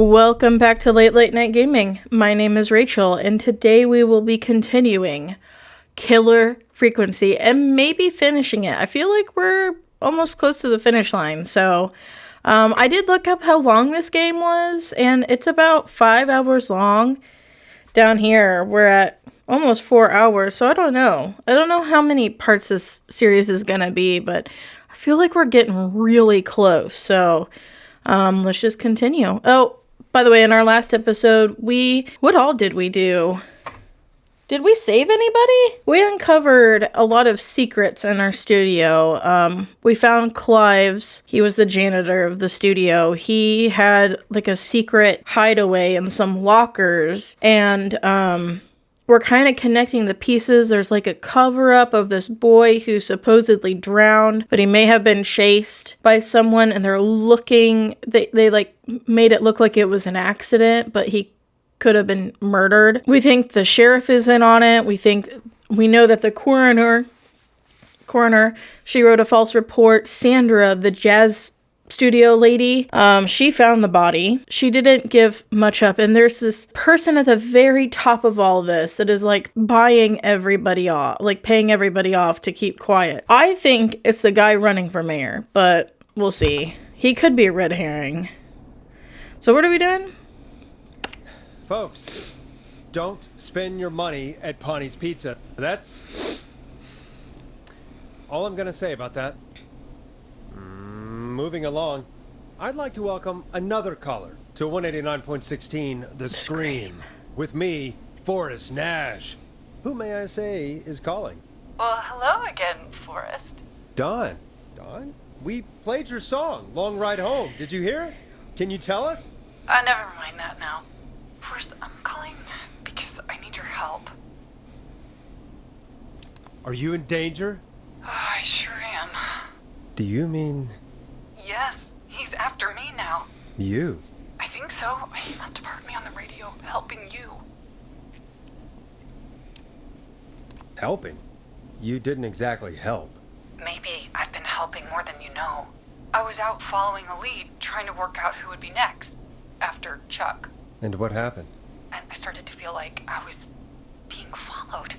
Welcome back to Late Night Gaming. My name is Rachel, and today we will be continuing Killer Frequency and maybe finishing it. I feel like we're almost close to the finish line, so I did look up how long this game was, and it's about 5 hours long. Down here, we're at almost 4 hours, so I don't know. I don't know how many parts this series is gonna be, but I feel like we're getting really close, so let's just continue. Oh, by the way, in our last episode, what all did we do? Did we save anybody? We uncovered a lot of secrets in our studio. We found Clive's. He was the janitor of the studio. He had like a secret hideaway in some lockers, and we're kind of connecting the pieces. There's like a cover-up of this boy who supposedly drowned, but he may have been chased by someone, and they're looking, they like made it look like it was an accident, but he could have been murdered. We think the sheriff is in on it. We know that the coroner, she wrote a false report. Sandra, the jazz studio lady, she found the body. She didn't give much up, and there's this person at the very top of all this that is like buying everybody off, like paying everybody off to keep quiet. I think it's the guy running for mayor, but we'll see. He could be a red herring. So what are we doing? Folks, don't spend your money at Pawnee's Pizza. That's all I'm gonna say about that. Moving along, I'd like to welcome another caller to 189.16 The Scream. With me, Forrest Nash. Who, may I say, is calling? Well, hello again, Forrest. Dawn. Dawn? We played your song, Long Ride Home. Did you hear it? Can you tell us? Never mind that now. Forrest, I'm calling because I need your help. Are you in danger? I sure am. Do you mean... Yes, he's after me now. you? I think so. He must have heard me on the radio helping you. Helping? You didn't exactly help. Maybe I've been helping more than you know. I was out following a lead, trying to work out who would be next, after Chuck. And what happened? And I started to feel like I was being followed.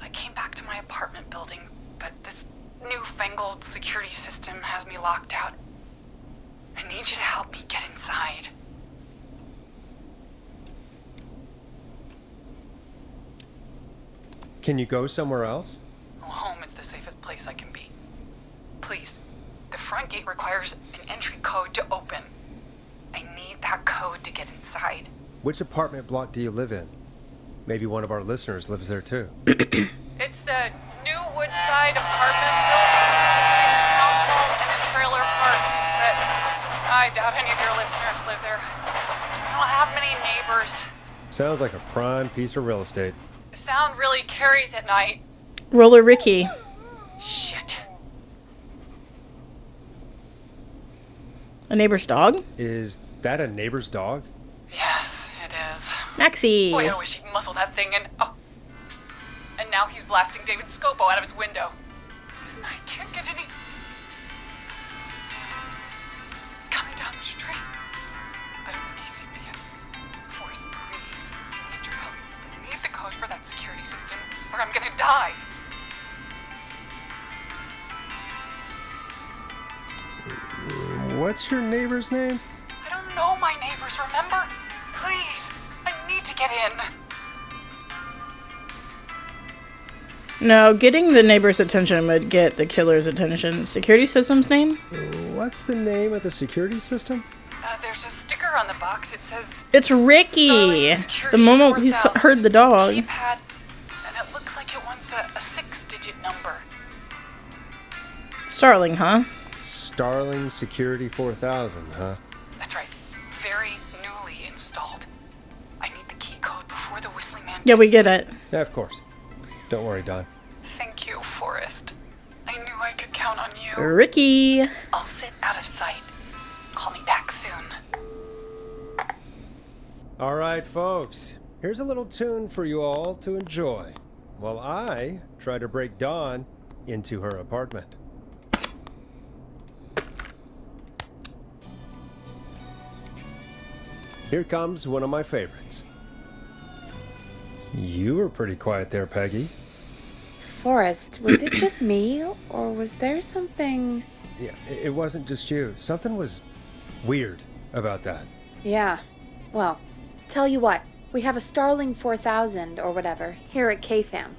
I came back to my apartment building, but this newfangled security system has me locked out. I need you to help me get inside. Can you go somewhere else? Well, home is the safest place I can be. Please, the front gate requires an entry code to open. I need that code to get inside. Which apartment block do you live in? Maybe one of our listeners lives there too. It's the new Woodside apartment building between the town hall and the trailer park, but I doubt any of your listeners live there. I don't have many neighbors. Sounds like a prime piece of real estate. The sound really carries at night. Roller Ricky. Shit. A neighbor's dog? Is that a neighbor's dog? Yes, it is. Maxie. Boy, I wish he'd muzzle that thing and... Oh. And now he's blasting David Scopo out of his window. This night can't get any... He's coming down the street. I don't think he's seen me yet. Forrest, please. I need your help. I need the code for that security system, or I'm gonna die. What's your neighbor's name? I don't know my neighbors, remember? Please, I need to get in. No, getting the neighbor's attention would get the killer's attention. Security system's name? What's the name of the security system? There's a sticker on the box. It says... It's Ricky! The moment he heard the dog. Keypad, and it looks like it wants a 6-digit number. Starling, huh? Starling Security 4000, huh? That's right. Very newly installed. I need the key code before the whistling man... Yeah, we get it. Yeah, of course. Don't worry, Don. Thank you, Forrest. I knew I could count on you. Ricky! I'll sit out of sight. Call me back soon. All right, folks. Here's a little tune for you all to enjoy while I try to break Dawn into her apartment. Here comes one of my favorites. You were pretty quiet there, Peggy. Forrest, was it just me, or was there something... Yeah, it wasn't just you. Something was weird about that. Yeah. Well, tell you what. We have a Starling 4000, or whatever, here at K-Fam.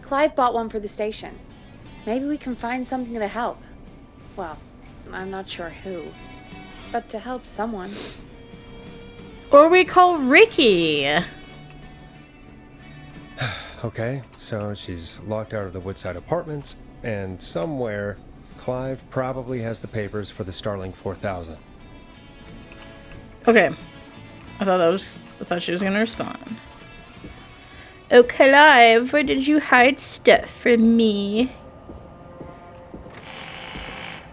Clive bought one for the station. Maybe we can find something to help. Well, I'm not sure who. But to help someone. Or we call Ricky. Okay, so she's locked out of the Woodside Apartments, and somewhere, Clive probably has the papers for the Starling 4000. Okay. I thought she was gonna respond. Oh, Clive, where did you hide stuff from me?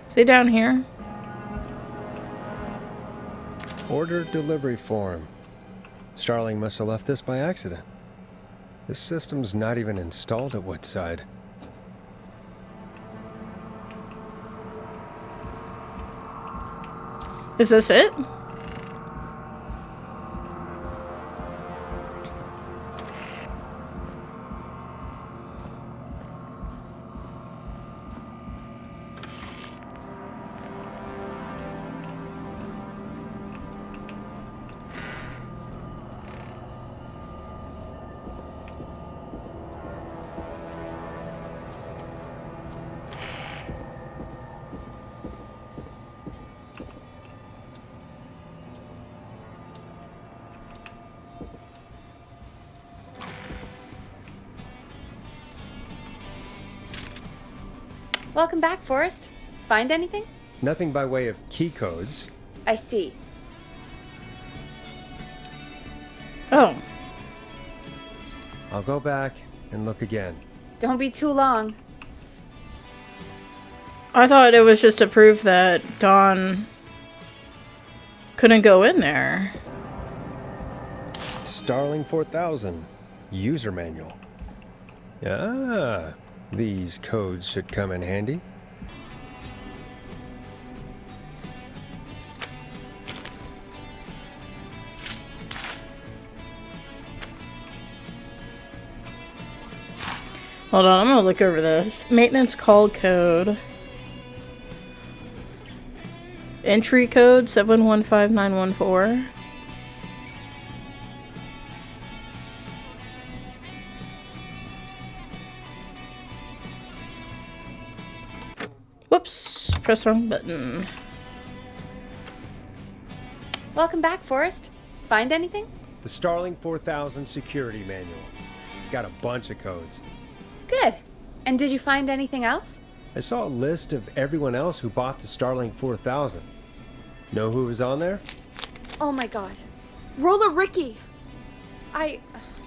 Stay down here. Order delivery form. Starling must have left this by accident. This system's not even installed at Woodside. Is this it? Welcome back, Forrest. Find anything? Nothing by way of key codes. I see. Oh. I'll go back and look again. Don't be too long. I thought it was just to prove that Dawn couldn't go in there. Starling 4000. User manual. Ah, these codes should come in handy. Hold on, I'm gonna look over this. Maintenance call code. Entry code 715914. Whoops, press wrong button. Welcome back, Forrest. Find anything? The Starling 4000 security manual. It's got a bunch of codes. Good. And did you find anything else? I saw a list of everyone else who bought the Starling 4000. Know who was on there? Oh my god. Roller Ricky!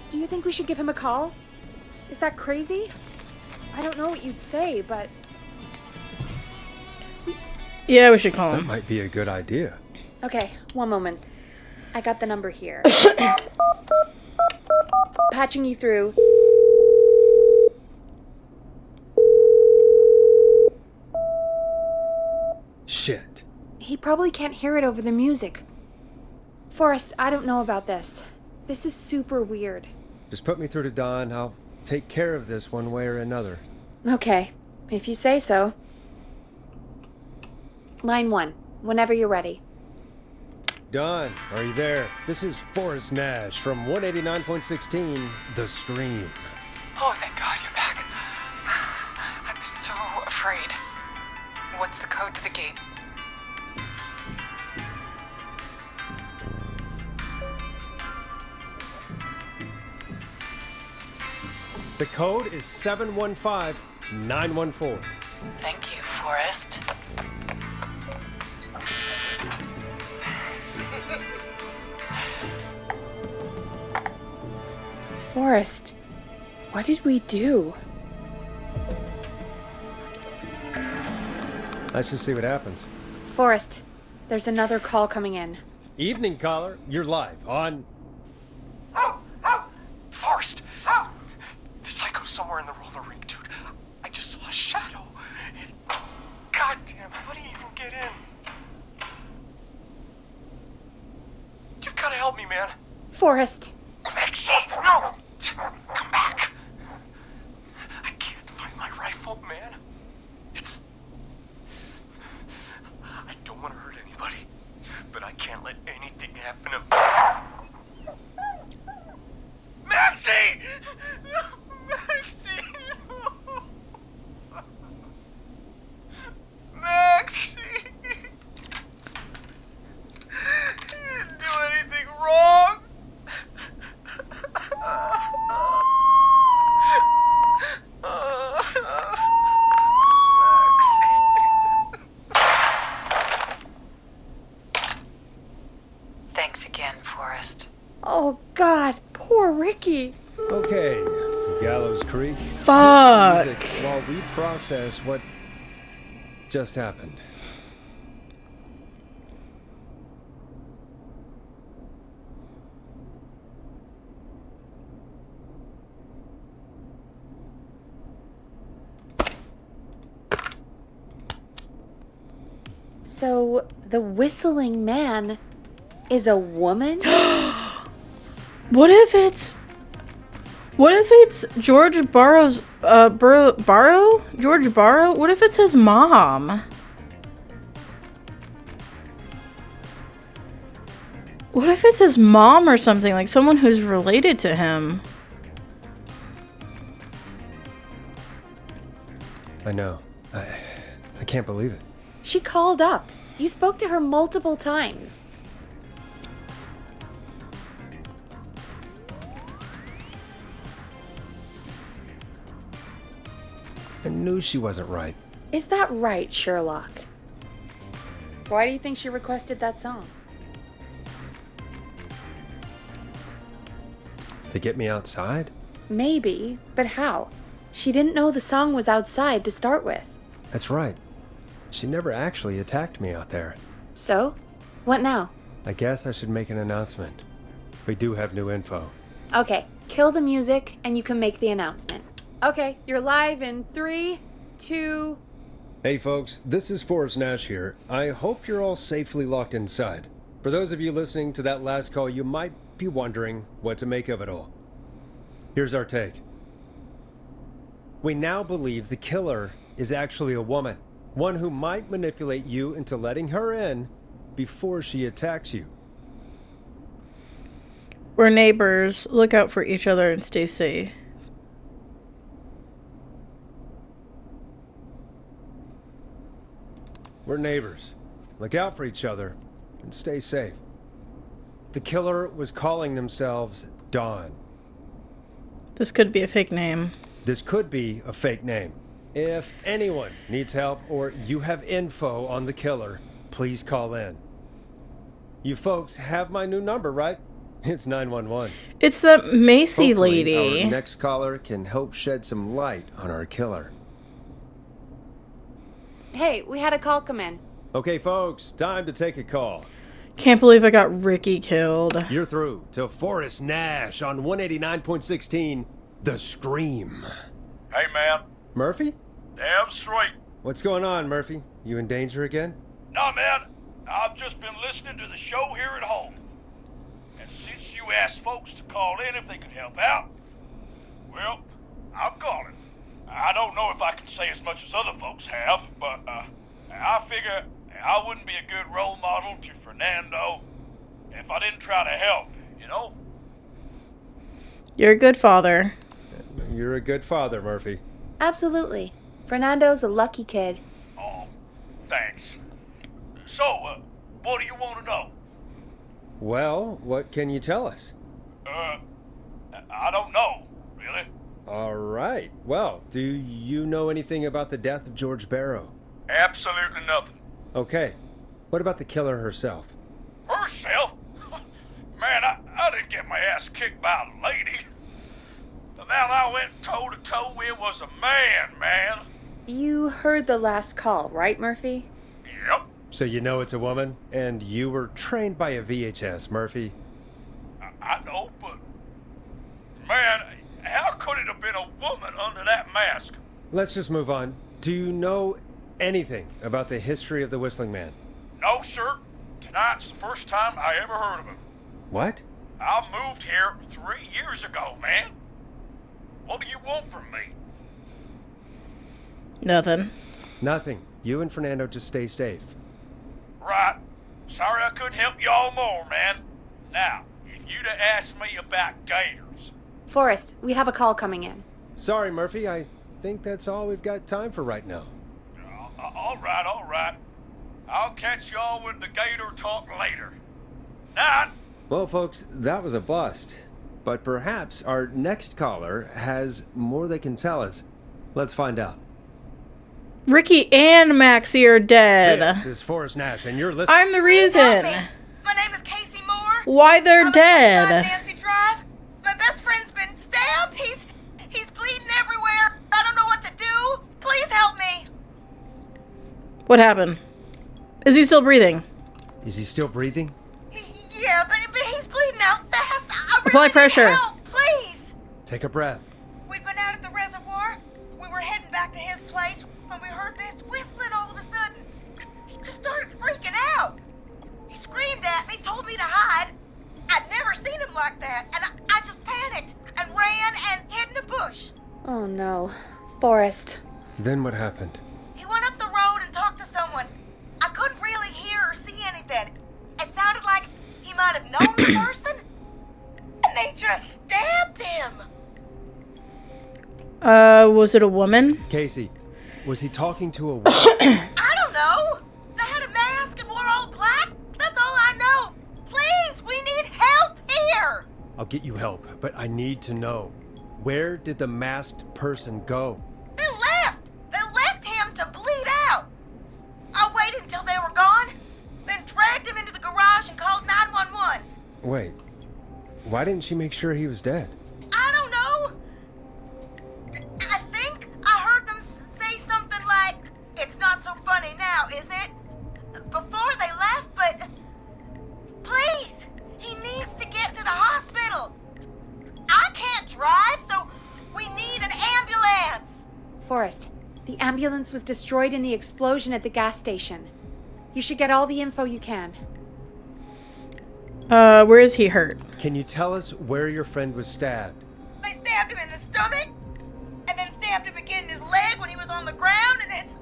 Do you think we should give him a call? Is that crazy? I don't know what you'd say, but... Yeah, we should call That him. might be a good idea. Okay, one moment. I got the number here. Patching you through. Shit. he probably can't hear it over the music. Forrest, I don't know about this. This is super weird. Just put me through to Dawn. I'll take care of this one way or another. Okay, if you say so. Line 1, whenever you're ready. Dawn, are you there? This is Forrest Nash from 189.16, The Scream. Oh, thank God you're back. I'm so afraid. What's the code to the gate? The code is 715914. Thank you, Forrest. Forrest, what did we do? Let's just see what happens. Forrest, there's another call coming in. Evening, caller. You're live on... Forrest! The psycho's somewhere in the roller rink, dude. I just saw a shadow. God damn, how do you even get in? You've gotta help man. Forrest. Maxie, no! Come back. I can't find my rifle, man. I don't want to hurt anybody, but I can't let anything happen to... Maxie! Maxie! Maxie! You didn't do anything wrong! Thanks again, Forrest. Oh, God, poor Ricky. Okay, Gallows Creek. Fuck. Music while we process what just happened. So, the whistling man is a woman? What if it's George Barrow's, Barrow? George Barrow? What if it's his mom? What if it's his mom or something? Like someone who's related to him? I know. I can't believe it. She called up. You spoke to her multiple times. I knew she wasn't right. Is that right, Sherlock? Why do you think she requested that song? To get me outside? Maybe, but how? She didn't know the song was outside to start with. That's right. She never actually attacked me out there. So? What now? I guess I should make an announcement. We do have new info. Okay, kill the music and you can make the announcement. Okay, you're live in 3, 2... Hey folks, this is Forrest Nash here. I hope you're all safely locked inside. For those of you listening to that last call, you might be wondering what to make of it all. Here's our take. We now believe the killer is actually a woman. One who might manipulate you into letting her in before she attacks you. We're neighbors. Look out for each other and stay safe. We're neighbors. Look out for each other and stay safe. The killer was calling themselves Dawn. This could be a fake name. This could be a fake name. If anyone needs help or you have info on the killer, please call in. You folks have my new number, right? It's 911. It's that Macy Hopefully, lady. Our next caller can help shed some light on our killer. Hey, we had a call come in. Okay, folks, time to take a call. Can't believe I got Ricky killed. You're through to Forrest Nash on 189.16, The Scream. Hey, man. Murphy? Damn straight. What's going on, Murphy? You in danger again? Nah, man. I've just been listening to the show here at home. And since you asked folks to call in if they could help out, well, I'm calling. I don't know if I can say as much as other folks have, but I figure I wouldn't be a good role model to Fernando if I didn't try to help, you know? You're a good father. You're a good father, Murphy. Absolutely. Fernando's a lucky kid. Oh, thanks. So, what do you want to know? Well, what can you tell us? I don't know, really. All right. Well, do you know anything about the death of George Barrow? Absolutely nothing. Okay. What about the killer herself? Herself? Man, I didn't get my ass kicked by a lady. The man I went toe-to-toe with was a man. You heard the last call, right, Murphy? Yep. So you know it's a woman, and you were trained by a VHS, Murphy. I know, but... Man, how could it have been a woman under that mask? Let's just move on. Do you know anything about the history of the Whistling Man? No, sir. Tonight's the first time I ever heard of him. What? I moved here 3 years ago, man. What do you want from me? Nothing. Nothing. You and Fernando just stay safe. Right. Sorry I couldn't help y'all more, man. Now, if you'd have asked me about gators... Forrest, we have a call coming in. Sorry, Murphy. I think that's all we've got time for right now. All right. I'll catch y'all with the gator talk later. Night. Well, folks, that was a bust. But perhaps our next caller has more they can tell us. Let's find out. Ricky and Maxie are dead. This is Forrest Nash, and you're listening. I'm the reason. My name is Casey Moore. Why they're I'm dead. at Nancy Drive. My best friend's been stabbed. He's bleeding everywhere. I don't know what to do. Please help me. What happened? Is he still breathing? Is he still breathing? Yeah, but he's bleeding out fast. I really Apply need pressure. help, please. Take a breath. We'd been out at the reservoir. We were heading back to his place when we heard this whistling all of a sudden. He just started freaking out. He screamed at me, told me to hide. I'd never seen him like that, and I just panicked and ran and hid in a bush. Oh no. Forrest. Then what happened? He went up the road and talked to someone. I couldn't really hear or see anything. It sounded like he might have known the person, and they just stabbed him. Was it a woman? Casey, was he talking to a woman? I don't know. They had a mask and wore all black. That's all I know. Please, we need help here. I'll get you help, but I need to know. Where did the masked person go? They left. They left him to bleed out. I waited until they were gone, then dragged him into the garage and called 911. Wait, why didn't she make sure he was dead? I don't know. I think I heard them say something like, "It's not so funny now, is it?" before they left, but please, he needs to get to the hospital. I can't drive, so we need an ambulance. Forrest, the ambulance was destroyed in the explosion at the gas station. You should get all the info you can. Where is he hurt? Can you tell us where your friend was stabbed? They stabbed him in the stomach, and then stabbed him again in his leg when he was on the ground, and it's...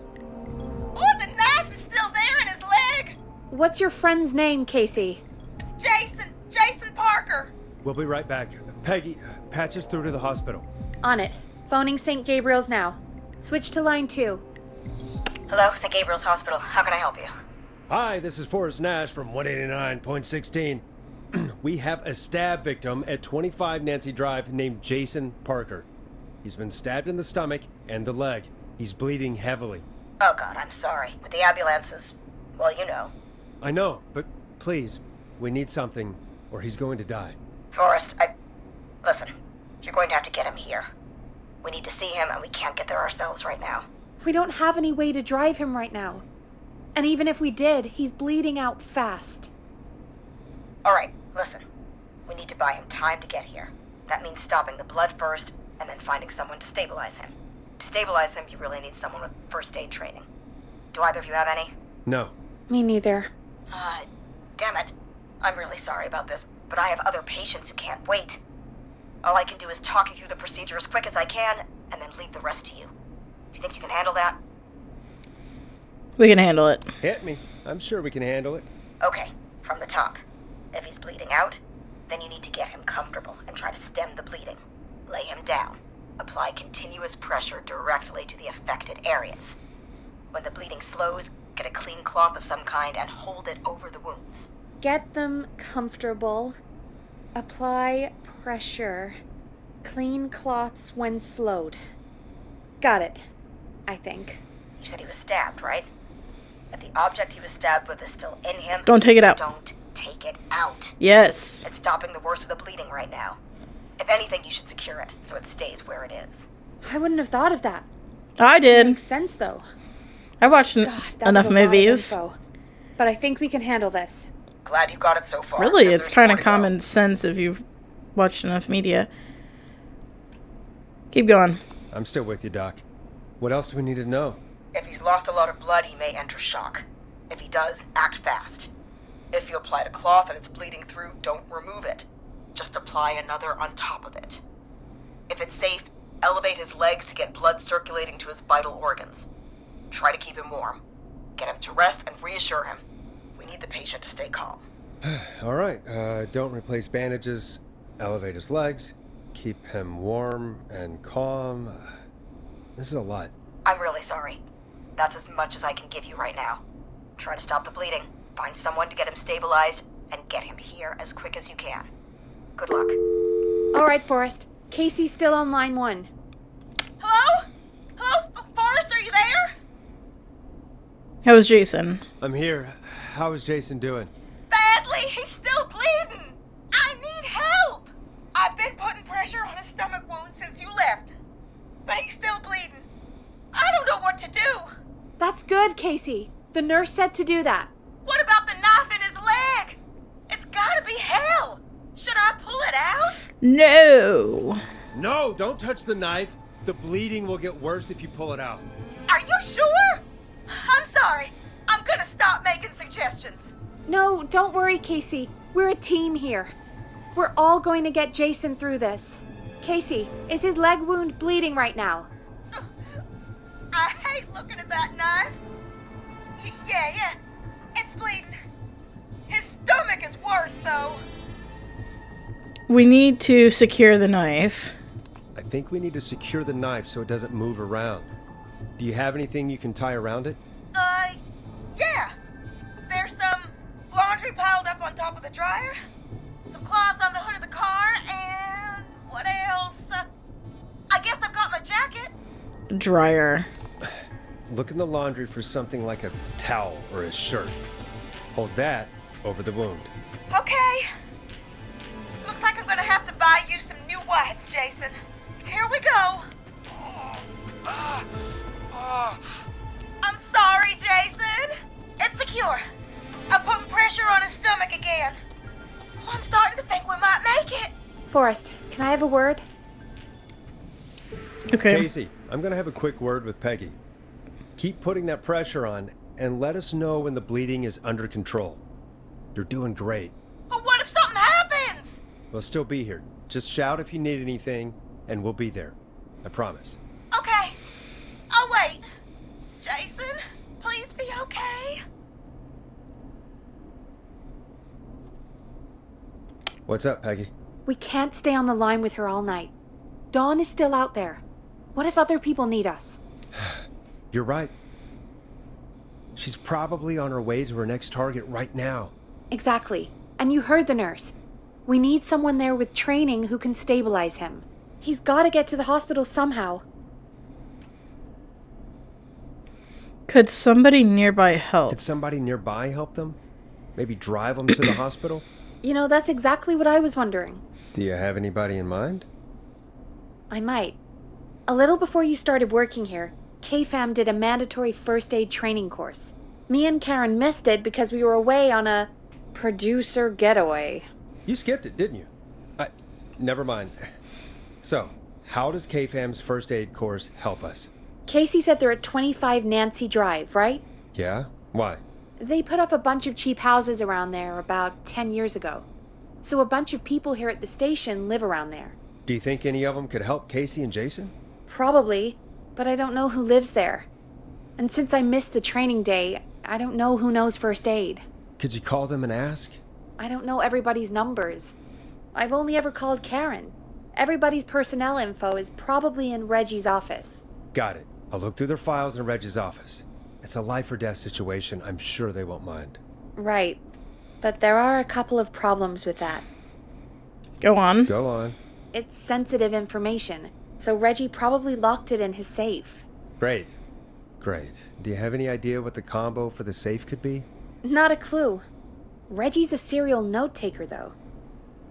Oh, the knife is still there in his leg. What's your friend's name, Casey? It's Jason Parker. We'll be right back. Peggy, patch us through to the hospital. On it. Phoning St. Gabriel's now. Switch to line 2. Hello, St. Gabriel's Hospital. How can I help you? Hi, this is Forrest Nash from 189.16. We have a stab victim at 25 Nancy Drive named Jason Parker. He's been stabbed in the stomach and the leg. He's bleeding heavily. Oh, God, I'm sorry. But the ambulance is... well, you know. I know, but please, we need something, or he's going to die. Forrest, Listen, you're going to have to get him here. We need to see him, and we can't get there ourselves right now. We don't have any way to drive him right now. And even if we did, he's bleeding out fast. All right, listen. We need to buy him time to get here. That means stopping the blood first, and then finding someone to stabilize him. To stabilize him, you really need someone with first aid training. Do either of you have any? No. Me neither. Damn it. I'm really sorry about this, but I have other patients who can't wait. All I can do is talk you through the procedure as quick as I can, and then leave the rest to you. You think you can handle that? We can handle it. Hit me. I'm sure we can handle it. Okay, from the top. If he's bleeding out, then you need to get him comfortable and try to stem the bleeding. Lay him down. Apply continuous pressure directly to the affected areas. When the bleeding slows, get a clean cloth of some kind and hold it over the wounds. Get them comfortable. Apply pressure. Clean cloths when slowed. Got it, I think. You said he was stabbed, right? If the object he was stabbed with is still in him, Don't take it out. don't take it out. Yes. It's stopping the worst of the bleeding right now. If anything, you should secure it so it stays where it is. I wouldn't have thought of that. I did. Makes sense, though. I watched God, that enough was a lot of movies. info. But I think we can handle this. Glad you got it so far. Really, because it's there's kind more of to go. common sense if you've watched enough media. Keep going. I'm still with you, Doc. What else do we need to know? If he's lost a lot of blood, he may enter shock. If he does, act fast. If you applied a cloth and it's bleeding through, don't remove it. apply another on top of it. If it's safe, elevate his legs to get blood circulating to his vital organs. Try to keep him warm. Get him to rest and reassure him. We need the patient to stay calm. All right, don't replace bandages, elevate his legs, keep him warm and calm. This is a lot. I'm really sorry. That's as much as I can give you right now. Try to stop the bleeding, find someone to get him stabilized, and get him here as quick as you can. Good luck. All right, Forrest. Casey's still on line 1. Hello? Hello? Forrest, are you there? How's Jason? I'm here. How is Jason doing? Badly. He's still bleeding. I need help. I've been putting pressure on his stomach wound since you left, but he's still bleeding. I don't know what to do. That's good, Casey. The nurse said to do that. What about the knife in his leg? It's gotta be hell. Should I pull it out? No. No, don't touch the knife. The bleeding will get worse if you pull it out. Are you sure? I'm sorry. I'm gonna stop making suggestions. No, don't worry, Casey. We're a team here. We're all going to get Jason through this. Casey, is his leg wound bleeding right now? I hate looking at that knife. Yeah. It's bleeding. His stomach is worse, though. We need to secure the knife. I think we need to secure the knife so it doesn't move around. Do you have anything you can tie around it? Yeah. There's some laundry piled up on top of the dryer, some cloths on the hood of the car, and what else? I guess I've got my jacket. Dryer. Look in the laundry for something like a towel or a shirt. Hold that over the wound. Okay. Looks like I'm gonna have to buy you some new whites, Jason. Here we go. I'm sorry, Jason. It's secure. I'm putting pressure on his stomach again. Oh, I'm starting to think we might make it. Forrest, can I have a word? Okay. Casey, I'm going to have a quick word with Peggy. Keep putting that pressure on and let us know when the bleeding is under control. You're doing great. But what if something happens? We'll still be here. Just shout if you need anything, and we'll be there. I promise. Okay. I'll wait. Jason, please be okay. What's up, Peggy? We can't stay on the line with her all night. Dawn is still out there. What if other people need us? You're right. She's probably on her way to her next target right now. Exactly. And you heard the nurse. We need someone there with training who can stabilize him. He's got to get to the hospital somehow. Could somebody nearby help? Could somebody nearby help them? Maybe drive them to the hospital? You know, that's exactly what I was wondering. Do you have anybody in mind? I might. A little before you started working here, KFAM did a mandatory first aid training course. Me and Karen missed it because we were away on a producer getaway. You skipped it, didn't you? Never mind. So, how does KFAM's first aid course help us? Casey said they're at 25 Nancy Drive, right? Yeah? Why? They put up a bunch of cheap houses around there about 10 years ago. So a bunch of people here at the station live around there. Do you think any of them could help Casey and Jason? Probably, but I don't know who lives there. And since I missed the training day, I don't know who knows first aid. Could you call them and ask? I don't know everybody's numbers. I've only ever called Karen. Everybody's personnel info is probably in Reggie's office. Got it. I'll look through their files in Reggie's office. It's a life or death situation. I'm sure they won't mind. Right. But there are a couple of problems with that. Go on. Go on. It's sensitive information, so Reggie probably locked it in his safe. Great. Do you have any idea what the combo for the safe could be? Not a clue. Reggie's a serial note-taker, though.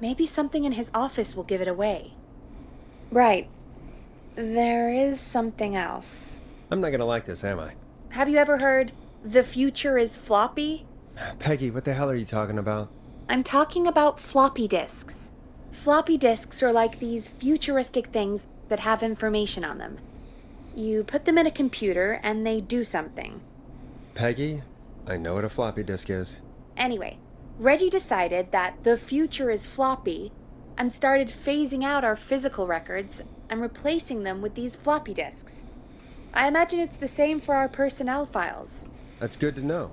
Maybe something in his office will give it away. Right. There is something else. I'm not gonna like this, am I? Have you ever heard, "The future is floppy"? Peggy, what the hell are you talking about? I'm talking about floppy disks. Floppy disks are like these futuristic things that have information on them. You put them in a computer and they do something. Peggy, I know what a floppy disk is. Anyway, Reggie decided that the future is floppy and started phasing out our physical records and replacing them with these floppy disks. I imagine it's the same for our personnel files. That's good to know.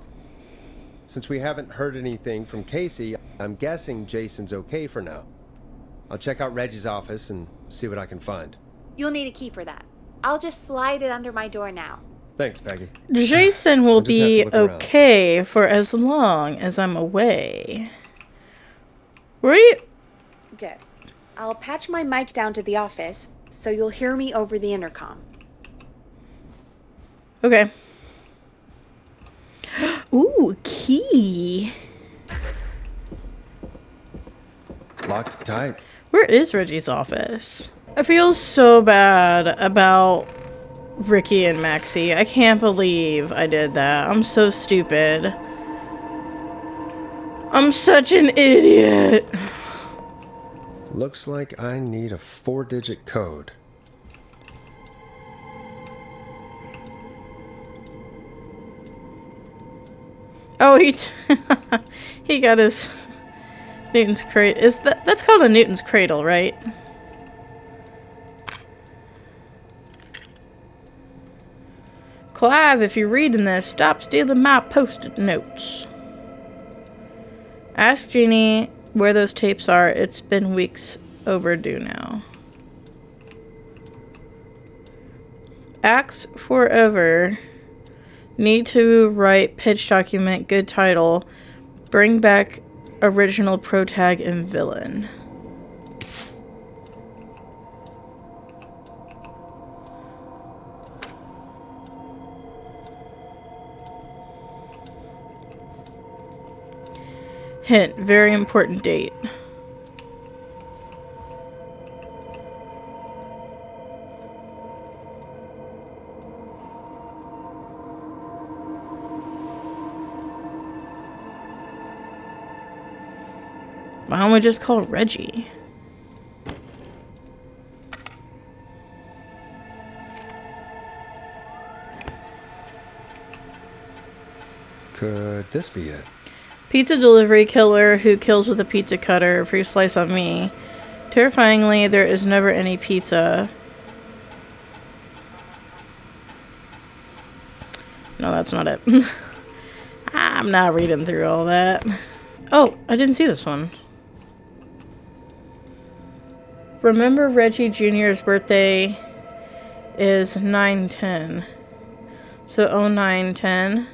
Since we haven't heard anything from Casey, I'm guessing Jason's okay for now. I'll check out Reggie's office and see what I can find. You'll need a key for that. I'll just slide it under my door now. Thanks, Peggy. Jason will I'll just have to be look around. okay for as long as I'm away. Where are you? Good. I'll patch my mic down to the office, so you'll hear me over the intercom. Okay. Ooh, key. Locked tight. Where is Reggie's office? I feel so bad about Ricky and Maxie. I can't believe I did that. I'm so stupid. I'm such an idiot. Looks like I need a 4-digit code. Oh, he got his Newton's cradle. That's called a Newton's cradle, right? Clive, if you're reading this, stop stealing my post-it notes. Ask Jeannie where those tapes are. It's been weeks overdue now. Axe forever. Need to write pitch document. Good title. Bring back original protag and villain. Hint, very important date. Why don't we just call Reggie? Could this be it? Pizza delivery killer who kills with a pizza cutter. Free slice on me. Terrifyingly, there is never any pizza. No, that's not it. I'm not reading through all that. Oh, I didn't see this one. Remember Reggie Jr.'s birthday is 9/10. So 09/10.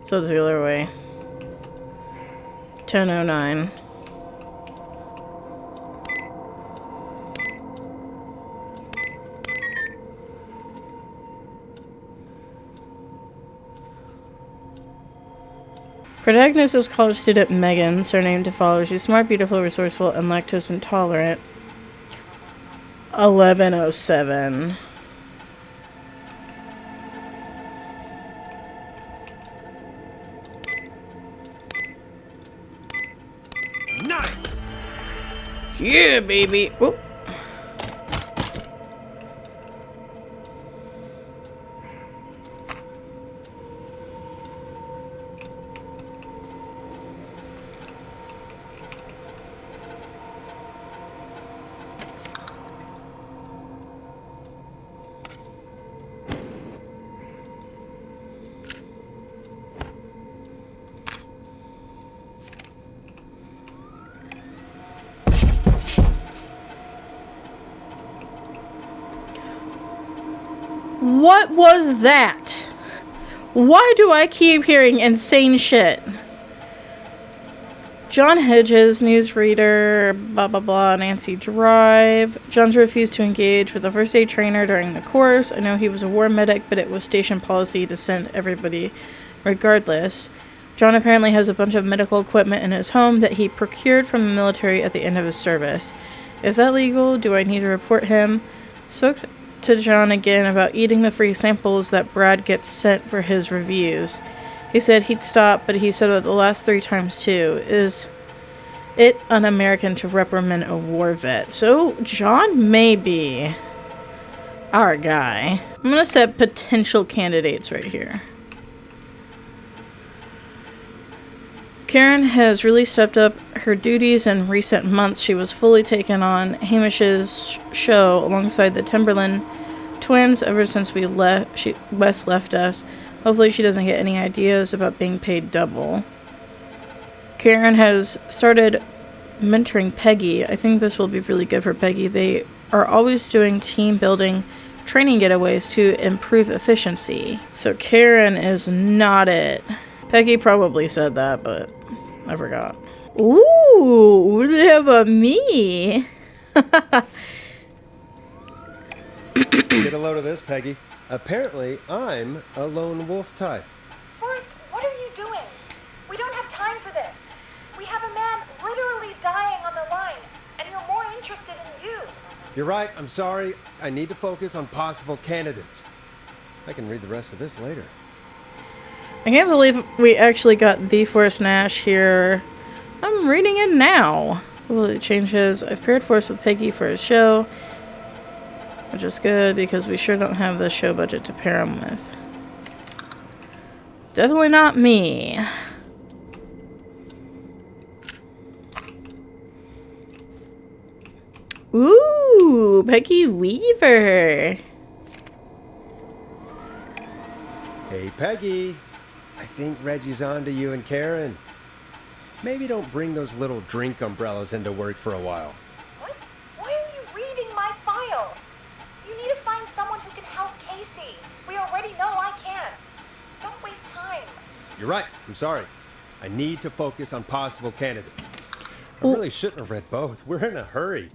So it's the other way. 10:09. Protagonist is college student Megan, surname to follow. She's smart, beautiful, resourceful, and lactose intolerant. 11:07. Nice! Yeah, baby. Whoop. What was that? Why do I keep hearing insane shit? John Hedges, newsreader, blah blah blah, Nancy Drive. John's refused to engage with the first aid trainer during the course. I know he was a war medic, but it was station policy to send everybody regardless. John apparently has a bunch of medical equipment in his home that he procured from the military at the end of his service. Is that legal? Do I need to report him? Spoke to John again about eating the free samples that Brad gets sent for his reviews. He said he'd stop, but he said it the last 3 times too. Is it un-American to reprimand a war vet? So John may be our guy. I'm gonna set potential candidates right here. Karen has really stepped up her duties in recent months. She was fully taken on Hamish's show alongside the Timberland twins ever since Wes left us. Hopefully she doesn't get any ideas about being paid double. Karen has started mentoring Peggy. I think this will be really good for Peggy. They are always doing team building training getaways to improve efficiency. So Karen is not it. Peggy probably said that, but I forgot. Ooh, look at me. Get a load of this, Peggy. Apparently, I'm a lone wolf type. Forrest, what are you doing? We don't have time for this. We have a man literally dying on the line, and you're more interested in you. You're right, I'm sorry. I need to focus on possible candidates. I can read the rest of this later. I can't believe we actually got the Forrest Nash here. I'm reading it now. Will it change his? I've paired Forrest with Peggy for his show, which is good because we sure don't have the show budget to pair him with. Definitely not me. Ooh, Peggy Weaver. Hey, Peggy. I think Reggie's on to you and Karen. Maybe don't bring those little drink umbrellas into work for a while. What? Why are you reading my file? You need to find someone who can help Casey. We already know I can't. Don't waste time. You're right. I'm sorry. I need to focus on possible candidates. I really shouldn't have read both. We're in a hurry.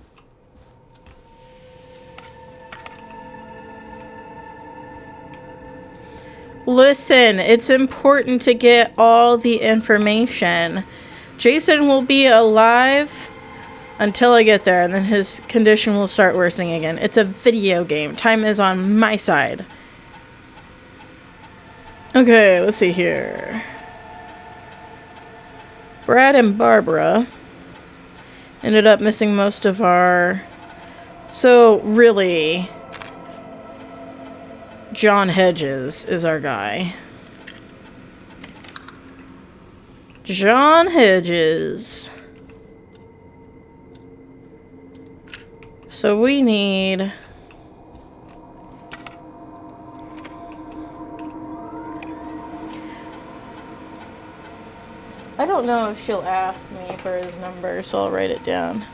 Listen, it's important to get all the information. Jason will be alive until I get there, and then his condition will start worsening again. It's a video game. Time is on my side. Okay, let's see here. Brad and Barbara ended up missing most of our... So, really... John Hedges is our guy. John Hedges. So we need... I don't know if she'll ask me for his number, so I'll write it down.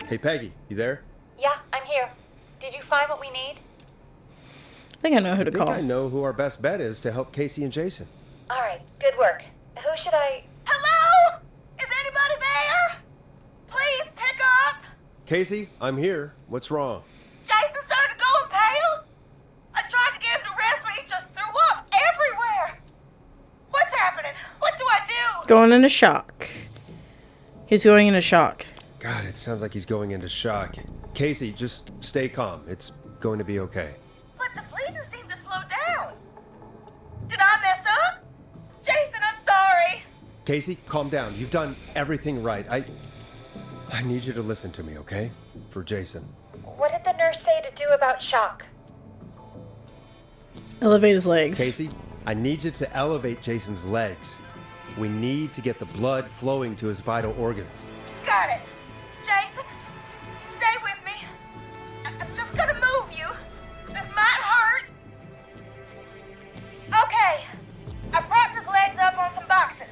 Hey, Peggy, you there? Yeah, I'm here. Did you find what we need? I think I know who to I think call. I know who our best bet is to help Casey and Jason. All right, good work. Who should I... Hello? Is anybody there? Please pick up. Casey, I'm here. What's wrong? Jason started going pale. I tried to get him to rest, but he just threw up everywhere. What's happening? What do I do? Going into shock. He's going into shock. God, it sounds like he's going into shock. Casey, just stay calm. It's going to be okay. But the bleeding seemed to slow down. Did I mess up? Jason, I'm sorry. Casey, calm down. You've done everything right. I need you to listen to me, okay? For Jason. What did the nurse say to do about shock? Elevate his legs. Casey, I need you to elevate Jason's legs. We need to get the blood flowing to his vital organs. Got it. Jason, stay with me. I'm just gonna move you. This might hurt. Okay. I propped his legs up on some boxes.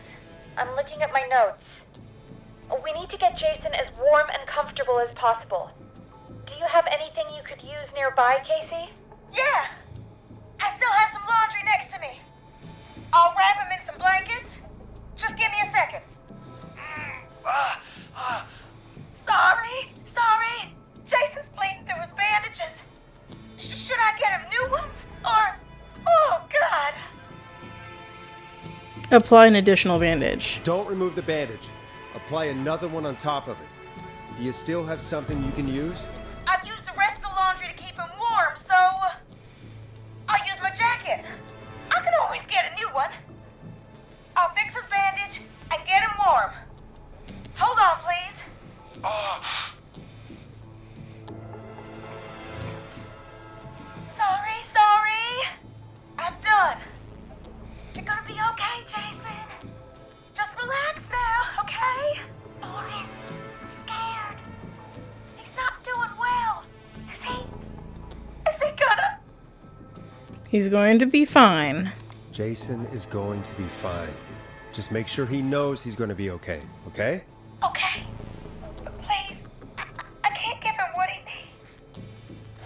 I'm looking at my notes. We need to get Jason as warm and comfortable as possible. Do you have anything you could use nearby, Casey? Yeah. I still have some laundry next to me. I'll wrap him in some blankets. Just give me a second. Sorry. Jason's bleeding through his bandages. Should I get him new ones? Or... Oh, God. Apply an additional bandage. Don't remove the bandage. Apply another one on top of it. Do you still have something you can use? I've used the rest of the laundry to keep him warm, so... I'll use my jacket. I can always get a new one. I'll fix his bandage and get him warm. Hold on, please. Sorry. I'm done. You're gonna be okay, Jason. Just He's going to be fine. Jason is going to be fine. Just make sure he knows he's going to be okay, okay? Okay. Please. I can't give him what he needs.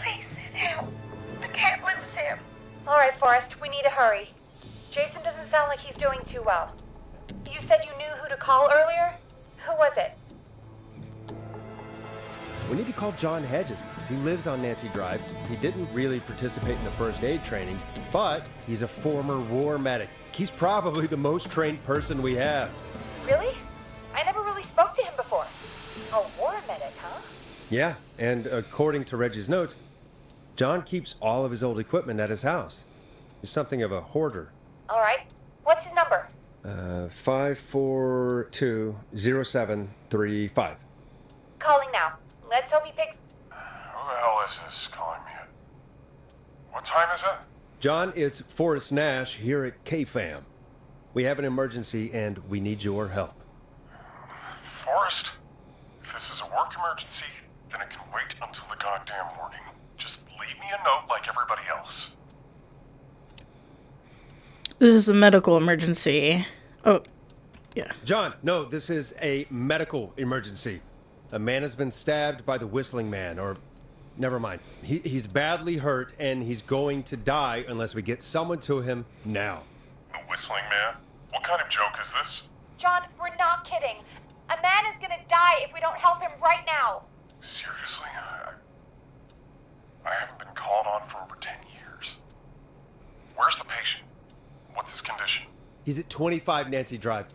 Please send help. I can't lose him. All right, Forrest, we need to hurry. Jason doesn't sound like he's doing too well. You said you knew who to call earlier? Who was it? We need to call John Hedges. He lives on Nancy Drive. He didn't really participate in the first aid training, but he's a former war medic. He's probably the most trained person we have. Really? I never really spoke to him before. A war medic, huh? Yeah, and according to Reggie's notes, John keeps all of his old equipment at his house. He's something of a hoarder. All right. What's his number? 5420735. Calling now. Let's hope he picks... Who the hell is this calling me at? What time is it? John, it's Forrest Nash here at KFAM. We have an emergency and we need your help. Forrest, if this is a work emergency, then it can wait until the goddamn morning. Just leave me a note like everybody else. This is a medical emergency. Oh, yeah. John, no, this is a medical emergency. A man has been stabbed by the Whistling Man, or... Never mind. He's badly hurt, and he's going to die unless we get someone to him now. The Whistling Man? What kind of joke is this? John, we're not kidding. A man is gonna die if we don't help him right now. Seriously? I haven't been called on for over 10 years. Where's the patient? What's his condition? He's at 25 Nancy Drive.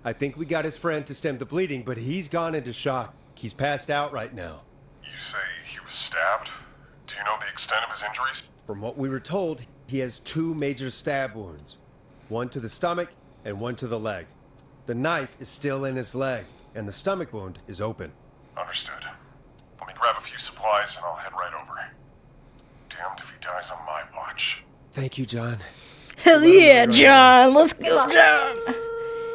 I think we got his friend to stem the bleeding, but he's gone into shock. He's passed out right now. You say he was stabbed? Do you know the extent of his injuries? From what we were told, he has 2 major stab wounds. One to the stomach and one to the leg. The knife is still in his leg, and the stomach wound is open. Understood. Let me grab a few supplies and I'll head right over. Damned if he dies on my watch. Thank you, John. Hell yeah, John. Let's go, John.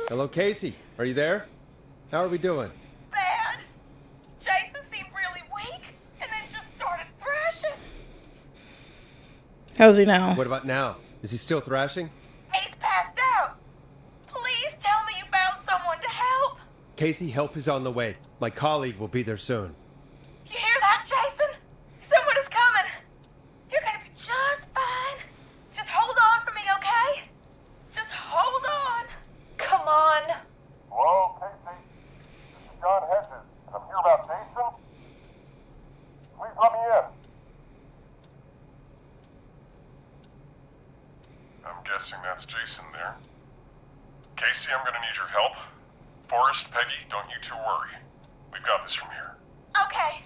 Hello, Casey. Are you there? How are we doing? Bad. Jason seemed really weak and then just started thrashing. How's he now? What about now? Is he still thrashing? He's passed out. Please tell me you found someone to help. Casey, help is on the way. My colleague will be there soon. You hear that, Jason? Someone is coming. You're gonna be just fine. Just hold on for me, okay? Just hold on. Come on. Hello, Casey. This is John Hedges. I'm here about Jason. Please let me in. I'm guessing that's Jason there. Casey, I'm gonna need your help. Forrest, Peggy, don't you two worry. We've got this from here. Okay.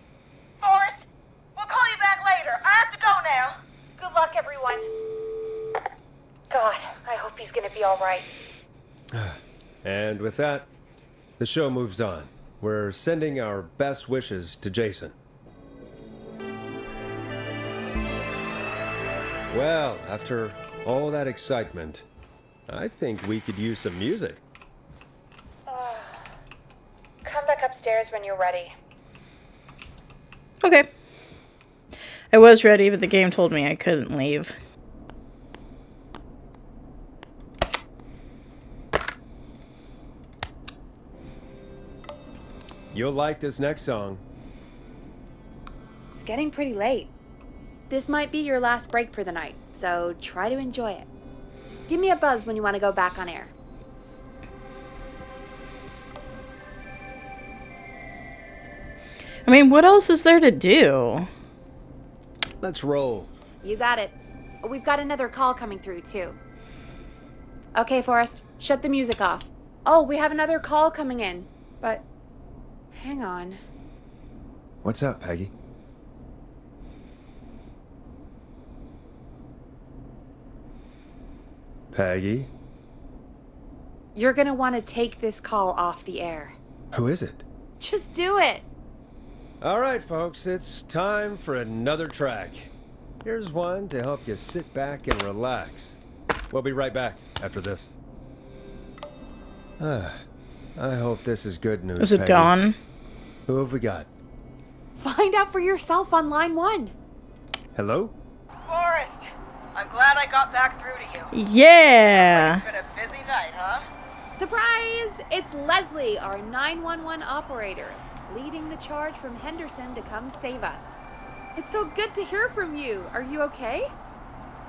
Forrest, we'll call you back later. I have to go now. Good luck, everyone. God, I hope he's gonna be all right. And with that, the show moves on. We're sending our best wishes to Jason. Well, after all that excitement, I think we could use some music. Come back upstairs when you're ready. Okay. I was ready, but the game told me I couldn't leave. You'll like this next song. It's getting pretty late. This might be your last break for the night, so try to enjoy it. Give me a buzz when you want to go back on air. I mean, what else is there to do? Let's roll. You got it. We've got another call coming through, too. Okay, Forrest, shut the music off. Oh, we have another call coming in, but hang on. What's up, Peggy? Peggy? You're gonna want to take this call off the air. Who is it? Just do it. All right, folks, it's time for another track. Here's one to help you sit back and relax. We'll be right back after this. I hope this is good news, Is it Peggy. Dawn? Who have we got? Find out for yourself on line 1. Hello? Forrest, I I'm glad I got back through to you. Yeah. It's been a busy night, huh? Surprise! It's Leslie, our 911 operator, leading the charge from Henderson to come save us. It's so good to hear from you. Are you okay?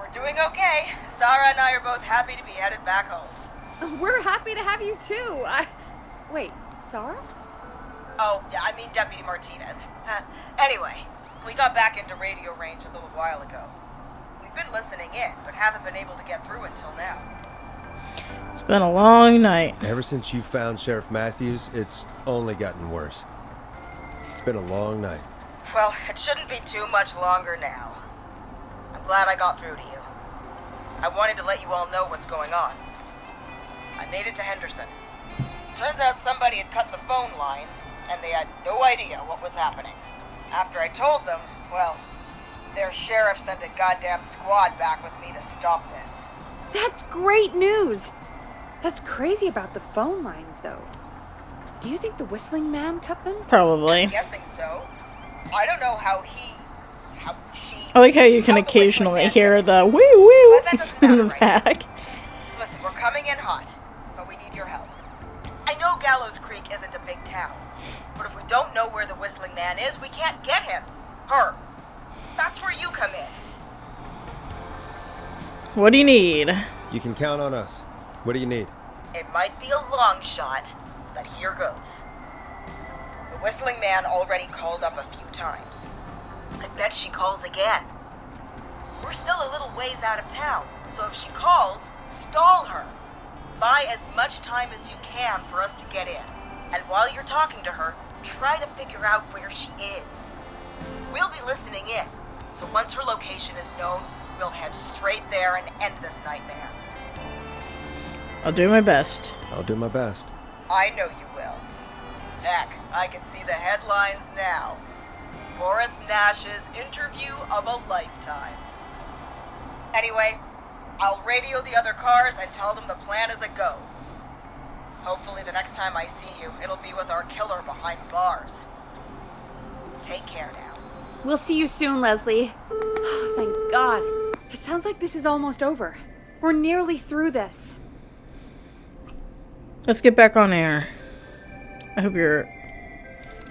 We're doing okay. Sarah and I are both happy to be headed back home. We're happy to have you too. Wait, Sarah? Oh, yeah, I mean Deputy Martinez. Anyway, we got back into radio range a little while ago. We've been listening in, but haven't been able to get through until now. It's been a long night. Ever since you found Sheriff Matthews, it's only gotten worse. It's been a long night. Well, it shouldn't be too much longer now. I'm glad I got through to you. I wanted to let you all know what's going on. I made it to Henderson. Turns out somebody had cut the phone lines, and they had no idea what was happening. After I told them, well, their sheriff sent a goddamn squad back with me to stop this. That's great news. That's crazy about the phone lines, though. Do you think the Whistling Man cut them? Probably. I'm guessing so. I don't know how she... I like how you can how the Whistling occasionally Man hear did it. the wee But that doesn't wee in matter the right back. Listen, we're coming in hot, but we need your help. I know Gallows Creek isn't a big town, but if we don't know where the Whistling Man is, we can't get him. Her. That's where you come in. What do you need? You can count on us. What do you need? It might be a long shot, but here goes. The Whistling Man already called up a few times. I bet she calls again. We're still a little ways out of town, so if she calls, stall her. Buy as much time as you can for us to get in. And while you're talking to her, try to figure out where she is. We'll be listening in, so once her location is known, we'll head straight there and end this nightmare. I'll do my best. I'll do my best. I know you will. Heck, I can see the headlines now. Forrest Nash's interview of a lifetime. Anyway, I'll radio the other cars and tell them the plan is a go. Hopefully the next time I see you, it'll be with our killer behind bars. Take care now. We'll see you soon, Leslie. Thank God. It sounds like this is almost over. We're nearly through this. Let's get back on air. I hope you're...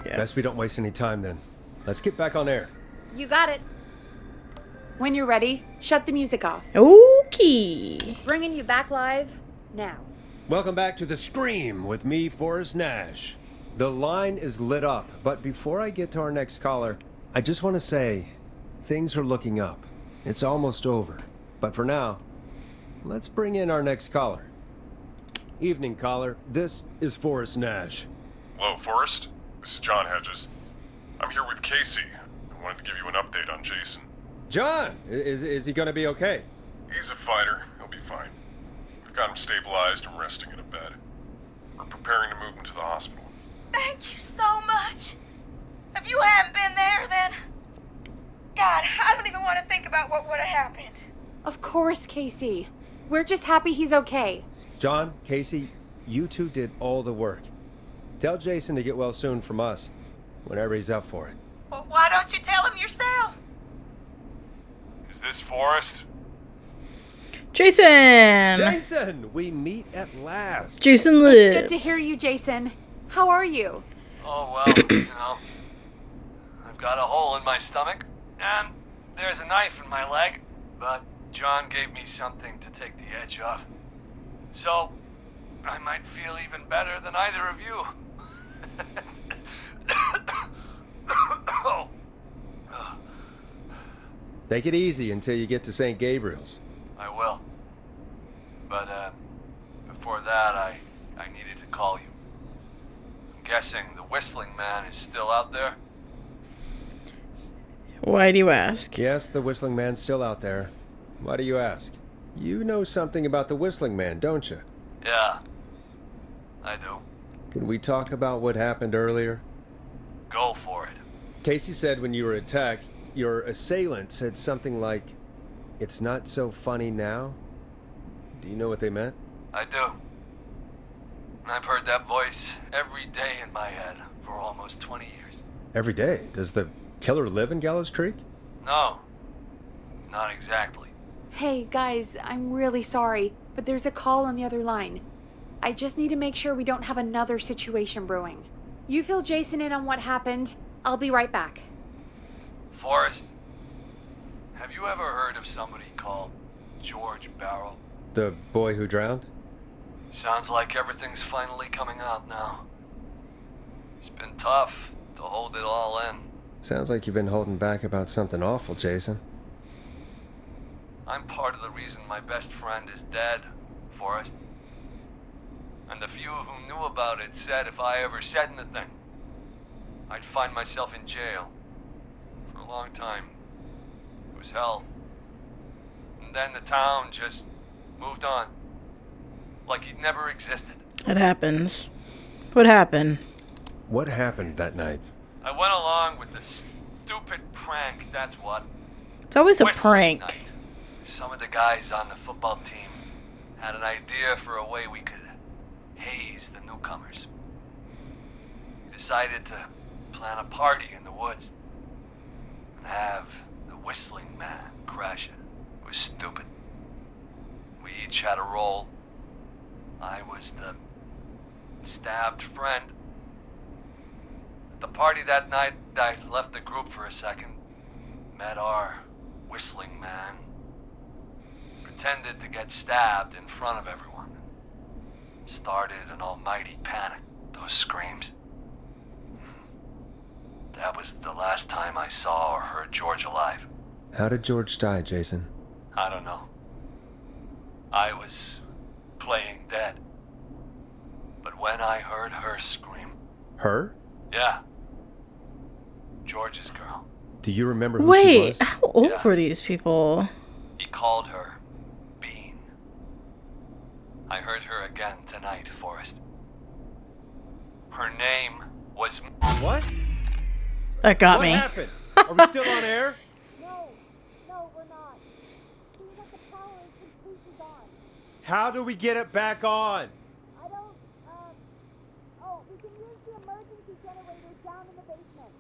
Yeah. Best we don't waste any time then. Let's get back on air. You got it. When you're ready, shut the music off. Okay. Bringing you back live now. Welcome back to The Scream with me, Forrest Nash. The line is lit up, but before I get to our next caller, I just want to say, things are looking up. It's almost over. But for now, let's bring in our next caller. Evening, caller. This is Forrest Nash. Hello, Forrest. This is John Hedges. I'm here with Casey. I wanted to give you an update on Jason. John! Is he gonna be okay? He's a fighter. He'll be fine. We've got him stabilized and resting in a bed. We're preparing to move him to the hospital. Thank you so much. If you hadn't been there, then... God, I don't even want to think about what would have happened. Of course, Casey. We're just happy he's okay. John, Casey, you two did all the work. Tell Jason to get well soon from us, whenever he's up for it. Well, why don't you tell him yourself? Is this Forrest? Jason! Jason, we meet at last. Jason lives. Good to hear you, Jason. How are you? Oh, well, I've got a hole in my stomach, and there's a knife in my leg, but John gave me something to take the edge off. So, I might feel even better than either of you. Oh. Take it easy until you get to St. Gabriel's. I will. But, before that, I needed to call you. I'm guessing the Whistling Man is still out there? Why do you ask? Yes, the Whistling Man's still out there. Why do you ask? You know something about the Whistling Man, don't you? Yeah, I do. Can we talk about what happened earlier? Go for it. Casey said when you were attacked, your assailant said something like, "It's not so funny now." Do you know what they meant? I do. I've heard that voice every day in my head for almost 20 years. Every day. Does the killer live in Gallows Creek? No, not exactly. Hey, guys, I'm really sorry, but there's a call on the other line. I just need to make sure we don't have another situation brewing. You fill Jason in on what happened. I'll be right back. Forrest, have you ever heard of somebody called George Barrow? The boy who drowned? Sounds like everything's finally coming out now. It's been tough to hold it all in. Sounds like you've been holding back about something awful, Jason. I'm part of the reason my best friend is dead, Forrest. And the few who knew about it said if I ever said anything, I'd find myself in jail. For a long time. It was hell. And then the town just moved on. Like he'd never existed. It happens. What happened? What happened that night? I went along with the stupid prank, that's what. It's always a Whistling prank. night. Some of the guys on the football team had an idea for a way we could haze the newcomers. We decided to plan a party in the woods and have the Whistling Man crash it. It was stupid. We each had a role. I was the stabbed friend. At the party that night, I left the group for a second, met our Whistling Man, pretended to get stabbed in front of everyone. Started an almighty panic, those screams. That was the last time I saw or heard George alive. How did George die, Jason? I don't know. I was playing dead. But when I heard her scream... Her? Yeah. George's girl. Do you remember who she was? Wait, how old Yeah. were these people? He called her Bean. I heard her again tonight, Forrest. Her name was... What? That got What me. happened? Are we still on air? No, we're not. Seems like the power is completely gone. How do we get it back on? I don't, we can use the emergency generators down in the basement.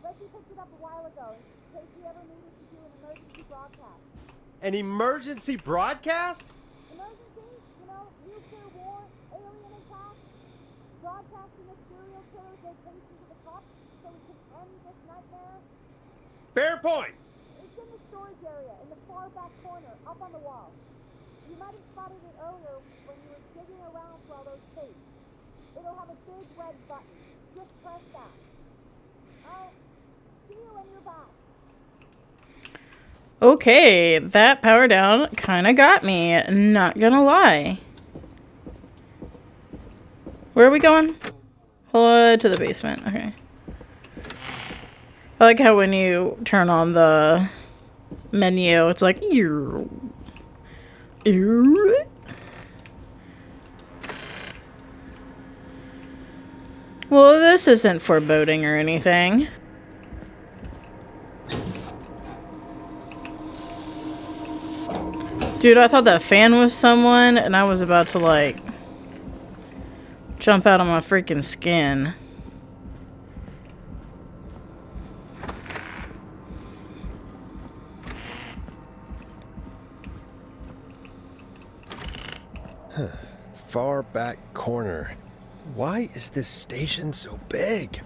Reggie picked it up a while ago in case we ever needed to do an emergency broadcast. An emergency broadcast? Emergency? Nuclear war, alien attack, broadcasting a serial killer's location to the cops so we can end this nightmare. Fair point. It's in the storage area in the far back corner, up on the wall. You might have spotted it earlier when you were digging around for all those tapes. It'll have a big red button. Just press that. I'll see you when you're back. Okay, that power down kind of got me. Not gonna lie. Where are we going? To the basement. Okay. I like how when you turn on the menu, it's like... Well, this isn't foreboding or anything. Dude, I thought that fan was someone, and I was about to, like, jump out of my freaking skin. Far back corner. Why is this station so big?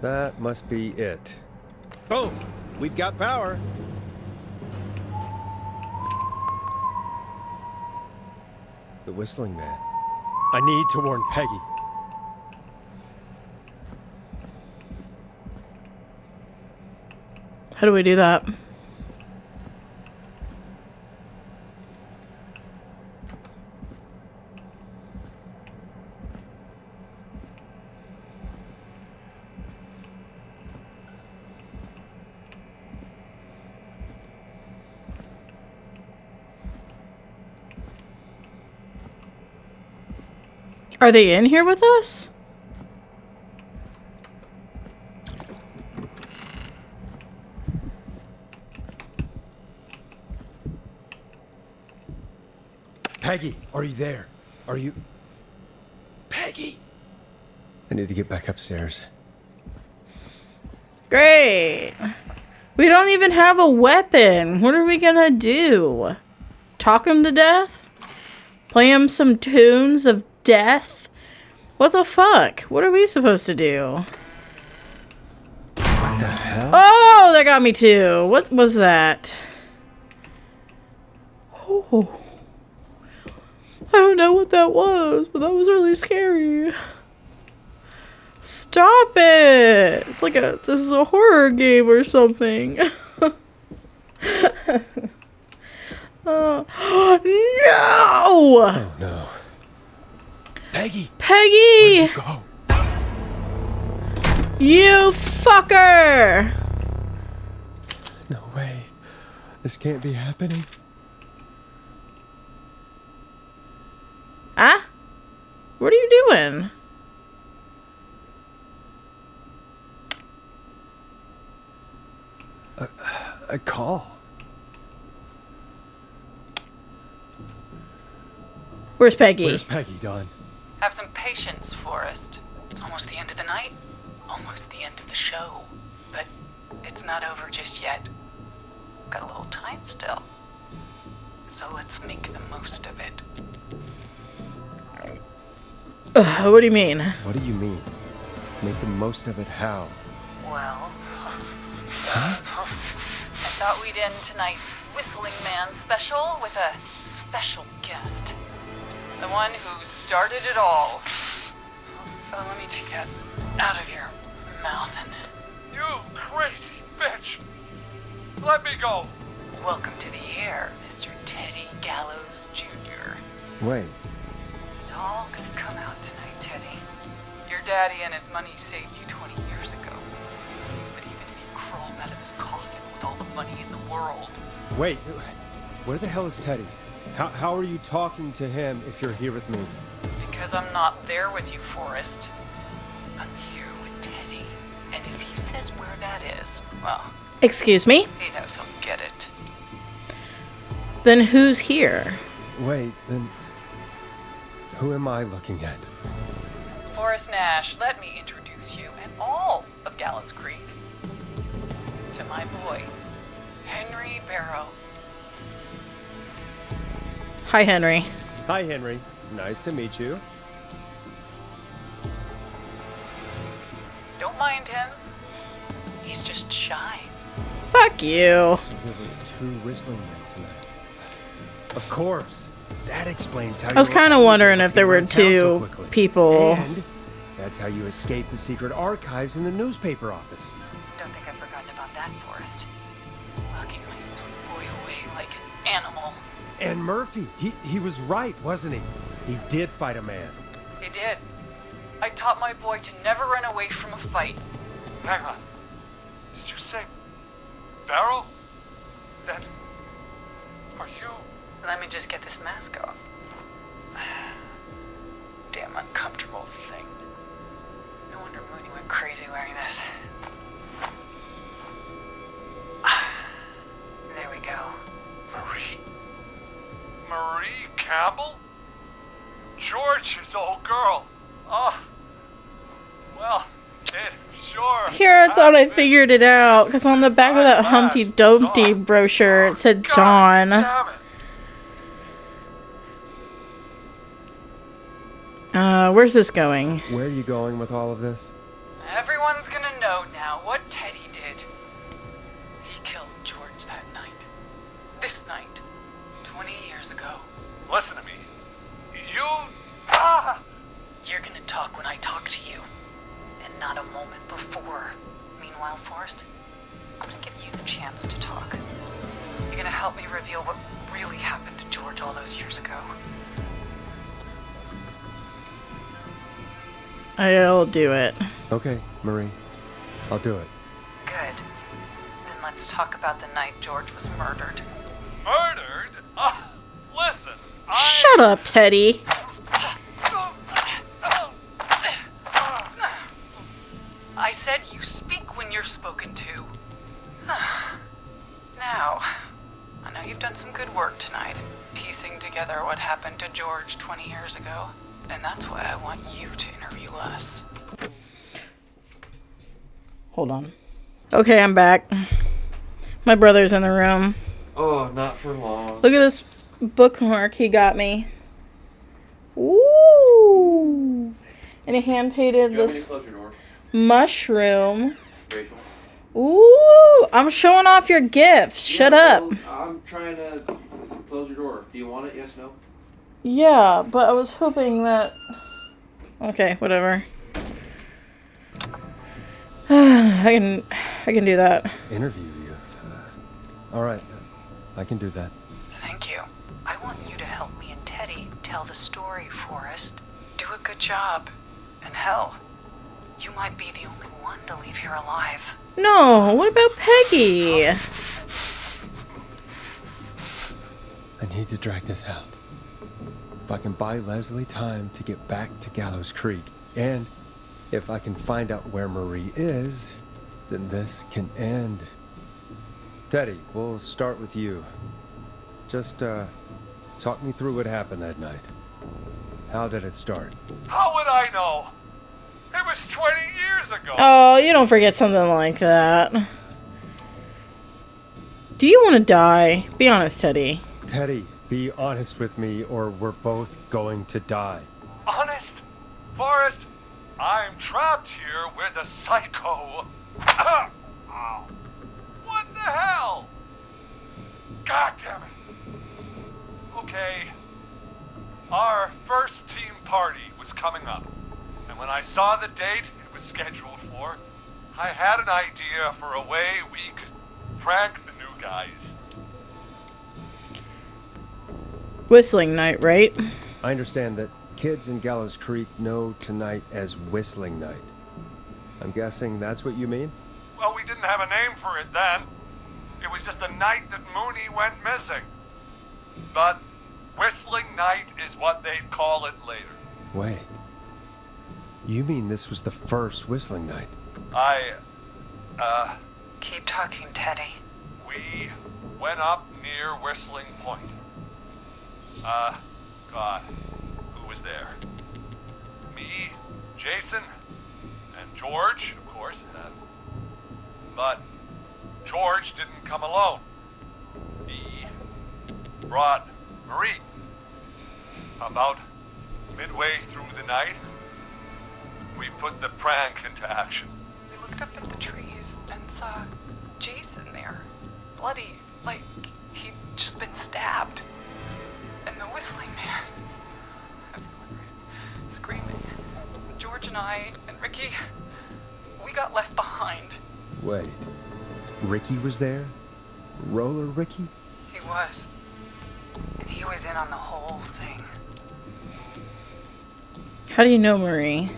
That must be it. Boom! We've got power. The Whistling Man. I need to warn Peggy. How do we do that? Are they in here with us? Peggy, are you there? Are you... Peggy! I need to get back upstairs. Great. We don't even have a weapon. What are we gonna do? Talk him to death? Play him some tunes of death? What the fuck? What are we supposed to do? What the hell? Oh, that got me too. What was that? Oh. I don't know what that was, but that was really scary. Stop it! It's like this is a horror game or something. No! Oh no. Peggy! Peggy! Where'd you go? You fucker! No way. This can't be happening. Huh? What are you doing? A call. Where's Peggy? Where's Peggy, Don? Have some patience, Forrest. It's almost the end of the night. Almost the end of the show. But it's not over just yet. Got a little time still. So let's make the most of it. What do you mean? What do you mean? Make the most of it how? Well... I thought we'd end tonight's Whistling Man special with a special guest. The one who started it all. Oh, let me take that out of your mouth and... You crazy bitch! Let me go! Welcome to the air, Mr. Teddy Gallows Jr. Wait. It's all gonna come out tonight, Teddy. Your daddy and his money saved you 20 years ago. But even if he crawled out of his coffin with all the money in the world... Wait. Where the hell is Teddy? How are you talking to him if you're here with me? Because I'm not there with you, Forrest. I'm here with Teddy. And if he says where that is, well, Excuse me? he knows he'll get it. Then who's here? Wait, then... Who am I looking at? Forrest Nash, let me introduce you and all of Gallows Creek to my boy, Henry Barrow. Hi, Henry. Hi, Henry. Nice to meet you. Don't mind him. He's just shy. Fuck you. So there were two whistling men tonight. Of course. That explains how I was you kind of always wondering able if to there get were around town so two quickly. people. And that's how you escaped the secret archives in the newspaper office. Don't think I've forgotten about that, Forrest. Locking my sweet boy away like an animal. And Murphy, he was right, wasn't he? He did fight a man. He did. I taught my boy to never run away from a fight. Hang on. Did you say Barrow? That... Are you... Let me just get this mask off. Damn uncomfortable thing. No wonder Mooney went crazy wearing this. There we go. Marie Campbell? George's old girl. Oh. Well, it sure... Here, I thought I has been figured it out, because on the back of that since I Humpty last Dumpty saw- brochure, it said God Dawn. damn it. Where's this going? Where are you going with all of this? Everyone's gonna know now what Teddy did. He killed George that night. This night. 20 years ago. Listen to me. You... Ah! You're gonna talk when I talk to you. And not a moment before. Meanwhile, Forrest, I'm gonna give you the chance to talk. You're gonna help me reveal what really happened to George all those years ago. I'll do it. Okay, Marie. I'll do it. Good. Then let's talk about the night George was murdered. Murdered? Listen, Shut up, Teddy. I said you speak when you're spoken to. Now, I know you've done some good work tonight, piecing together what happened to George 20 years ago. And that's why I want you to interview us. Hold on. Okay, I'm back. My brother's in the room. Oh, not for long. Look at this bookmark he got me. Ooh. And he hand painted this mushroom. Rachel? Ooh, I'm showing off your gifts. Shut up. Well, I'm trying to close your door. Do you want it? Yes, no? Yeah, but I was hoping that... Okay, whatever. I can do that. Interview you. All right, I can do that. Thank you. I want you to help me and Teddy tell the story, Forrest. Do a good job. And hell, you might be the only one to leave here alive. No, what about Peggy? I need to drag this out. If I can buy Leslie time to get back to Gallows Creek, and if I can find out where Marie is, then this can end. Teddy, we'll start with you. Just, talk me through what happened that night. How did it start? How would I know? It was 20 years ago. Oh, you don't forget something like that. Do you want to die? Be honest, Teddy. Teddy, be honest with me or we're both going to die. Honest? Forrest, I'm trapped here with a psycho. Ow. What the hell? God damn it. Okay. Our first team party was coming up. And when I saw the date it was scheduled for, I had an idea for a way we could prank the new guys. Whistling night, right? I understand that kids in Gallows Creek know tonight as Whistling Night. I'm guessing that's what you mean? Well, we didn't have a name for it then. It was just the night that Mooney went missing. But Whistling Night is what they'd call it later. Wait. You mean this was the first Whistling Night? Keep talking, Teddy. We went up near Whistling Point. God, who was there? Me, Jason, and George, of course. But George didn't come alone. He brought Marie. About midway through the night, we put the prank into action. We looked up at the trees and saw Jason there. Bloody, like he'd just been stabbed. And the whistling man. Everyone screaming. George and I and Ricky, we got left behind. Wait. Ricky was there? Roller Ricky? He was. And he was in on the whole thing. How do you know Marie?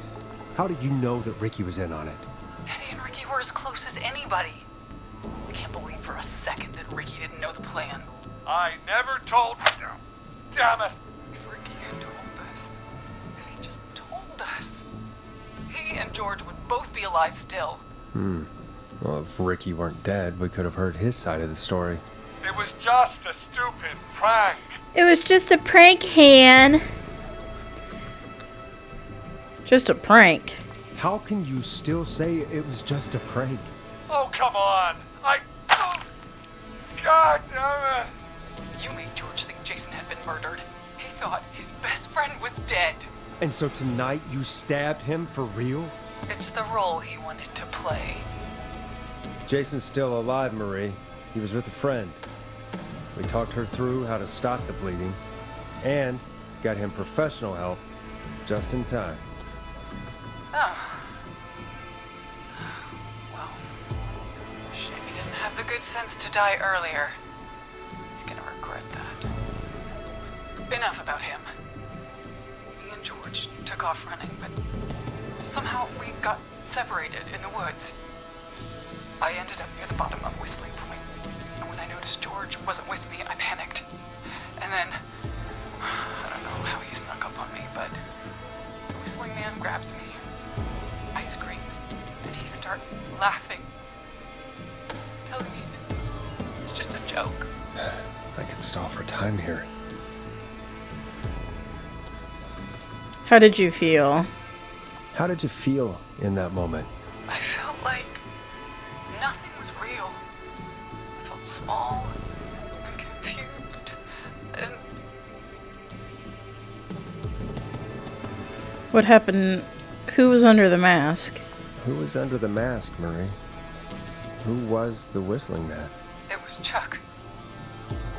How did you know that Ricky was in on it? Teddy and Ricky were as close as anybody. I can't believe for a second that Ricky didn't know the plan. I never told... Damn it! If Ricky had told us, if he just told us, he and George would both be alive still. Well, if Ricky weren't dead, we could have heard his side of the story. It was just a stupid prank. It was just a prank, Han. Just a prank. How can you still say it was just a prank? Oh, come on. God damn it. You made George think Jason had been murdered. He thought his best friend was dead. And so tonight you stabbed him for real? It's the role he wanted to play. Jason's still alive, Marie. He was with a friend. We talked her through how to stop the bleeding and got him professional help just in time. Oh. Well, shame he didn't have the good sense to die earlier. He's gonna regret that. Enough about him. Me and George took off running, but somehow we got separated in the woods. I ended up near the bottom of Whistling Point, and when I noticed George wasn't with me, I panicked. And then, I don't know how he snuck up on me, but the Whistling Man grabs me. I scream, and he starts laughing, telling me it's just a joke. I can stall for time here. How did you feel? How did you feel in that moment? I felt like nothing was real. I felt small and confused and What happened? Who was under the mask? Who was under the mask, Marie? Who was the whistling man? it was Chuck.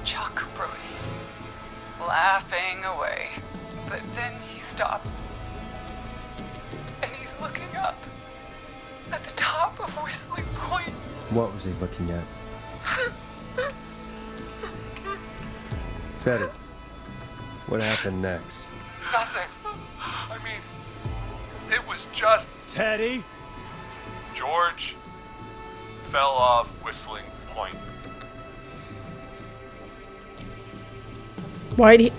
Chuck Brody. Laughing away. But then he stops. And he's looking up. At the top of Whistling Point. What was he looking at? Teddy, what happened next? Nothing. I mean, it was just Teddy? George fell off Whistling Point. Why do you...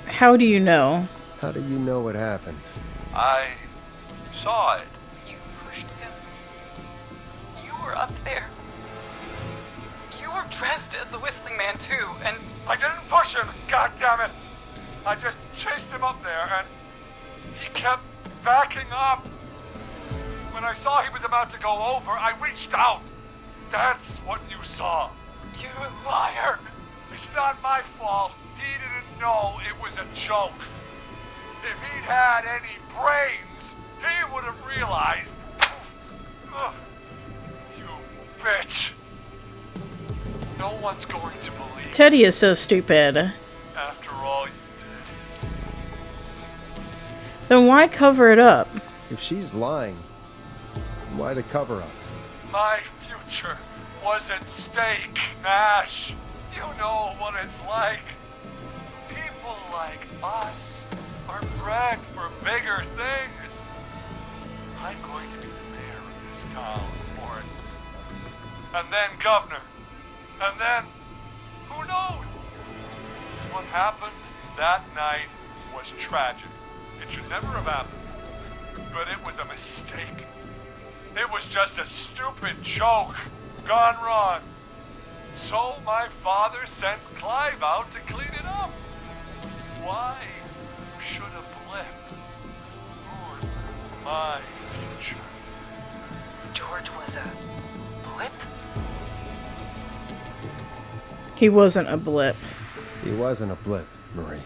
How do you know? How do you know what happened? I saw it. You pushed him. You were up there. You were dressed as the Whistling Man too, and I didn't push him, God damn it! I just chased him up there and he kept backing up. When I saw he was about to go over, I reached out. That's what you saw. you liar. It's not my fault. He didn't know it was a joke. If he'd had any brains, he would have realized. Ugh. You bitch. No one's going to believe Teddy is so stupid. after all you did. Then why cover it up? If she's lying, why the cover-up? My future was at stake, Nash. You know what it's like. People like us are bred for bigger things. I'm going to be the mayor of this town, Forrest. And then governor. And then, who knows? What happened that night was tragic. It should never have happened. But it was a mistake. It was just a stupid joke gone wrong. So my father sent Clive out to clean it up. Why should a blip ruin my future? George was a blip? He wasn't a blip. He wasn't a blip, Marie.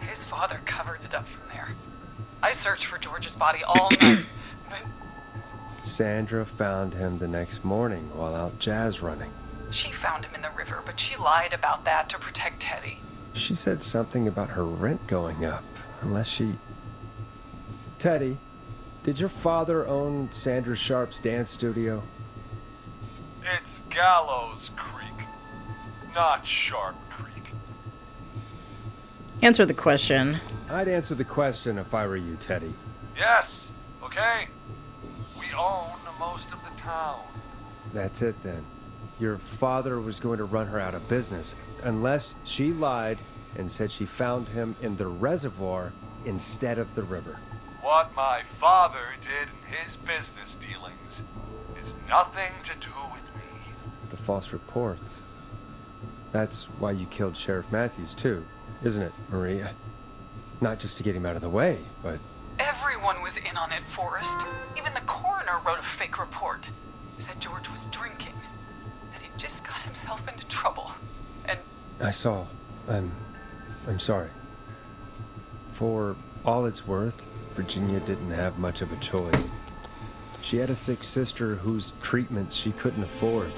His father covered it up from there. I searched for George's body all night, but Sandra found him the next morning while out jazz running. she found him in the river, but she lied about that to protect Teddy. She said something about her rent going up, unless she... Teddy, did your father own Sandra Sharp's dance studio? It's Gallows Creek, not Sharp Creek. Answer the question. I'd answer the question if I were you, Teddy. Yes, okay. We own most of the town. That's it then. Your father was going to run her out of business, unless she lied and said she found him in the reservoir instead of the river. What my father did in his business dealings is nothing to do with me. The false reports. That's why you killed Sheriff Matthews too, isn't it, Maria? Not just to get him out of the way, but... Everyone was in on it, Forrest. Even the coroner wrote a fake report. Said George was drinking. That he just got himself into trouble. And I saw. I'm sorry. For all it's worth, Virginia didn't have much of a choice. She had a sick sister whose treatments she couldn't afford.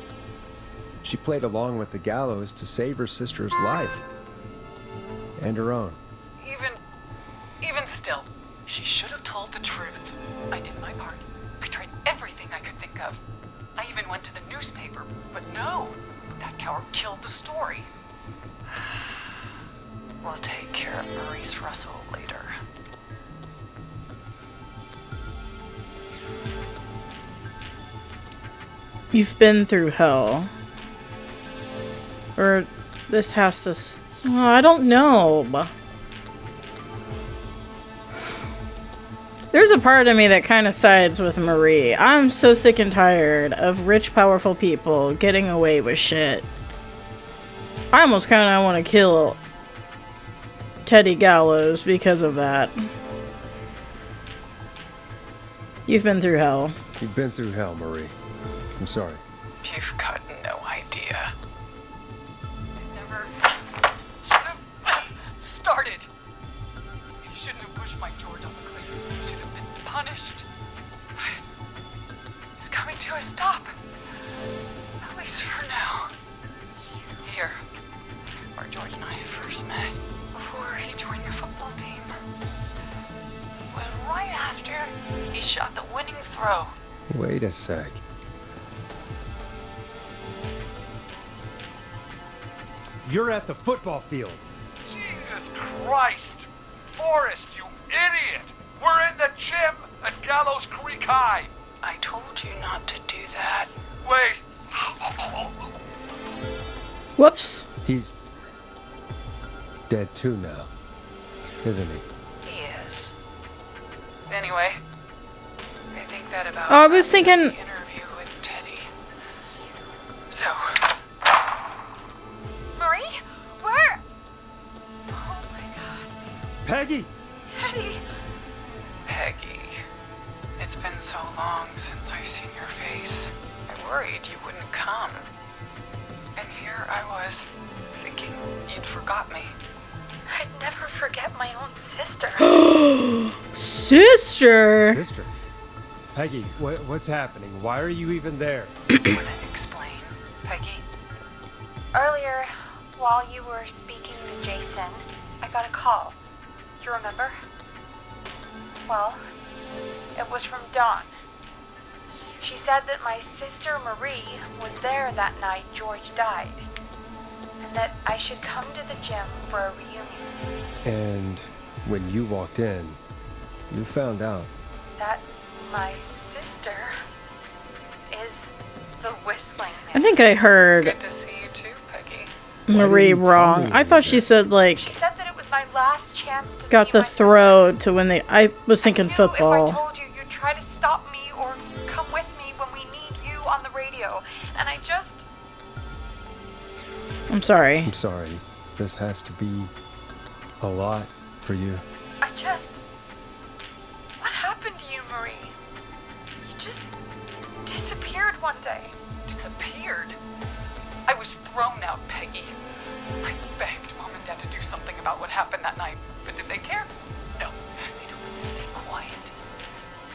She played along with the gallows to save her sister's life. And her own. even still, she should have told the truth. I did my part. I tried everything I could think of. I even went to the newspaper, but no. That coward killed the story. We'll take care of Maurice Russell later. You've been through hell. Or this has to... I don't know. There's a part of me that kind of sides with Marie. I'm so sick and tired of rich, powerful people getting away with shit. I almost kind of want to kill Teddy Gallows because of that. You've been through hell. You've been through hell, Marie. I'm sorry. You've got no idea. It never should have started. He shouldn't have pushed my George off the cliff. He should have been punished. He's coming to a stop. At least for now. Here, where George and I first met, before he joined your football team, was right after he shot the winning throw. Wait a sec. You're at the football field. Jesus Christ! Forrest, you idiot! We're in the gym at Gallows Creek High! I told you not to do that. Wait! Whoops. He's dead too now, isn't he? He is. Anyway, I think that about I was wraps up thinking- the interview with Teddy. So, Marie? Where? oh my god, Peggy! Teddy? Peggy. It's been so long since I've seen your face. I worried you wouldn't come. And here I was, thinking you'd forgot me. I'd never forget my own sister. Sister! Sister? Peggy, what's happening? Why are you even there? Wanna explain, Peggy? Earlier, while you were speaking to Jason, I got a call. Do you remember? Well, it was from Dawn. She said that my sister Marie was there that night George died, and that I should come to the gym for a reunion. And when you walked in, you found out. That my sister is the Whistling Man. I think I heard Good to see you too, Peggy. Marie you tell wrong. me I thought she this? said, like, She said that it was my last chance to got see the my throw to when they. I was thinking sister. I knew football. if I told you, you'd try to stop me or come with me when we need you on the radio. And I just... I'm sorry. I'm sorry. This has to be a lot for you. What happened to you, Marie? You just disappeared one day. Disappeared. I was thrown out, Peggy. I begged Mom and Dad to do something about what happened that night, but did they care? No. They told me to stay quiet.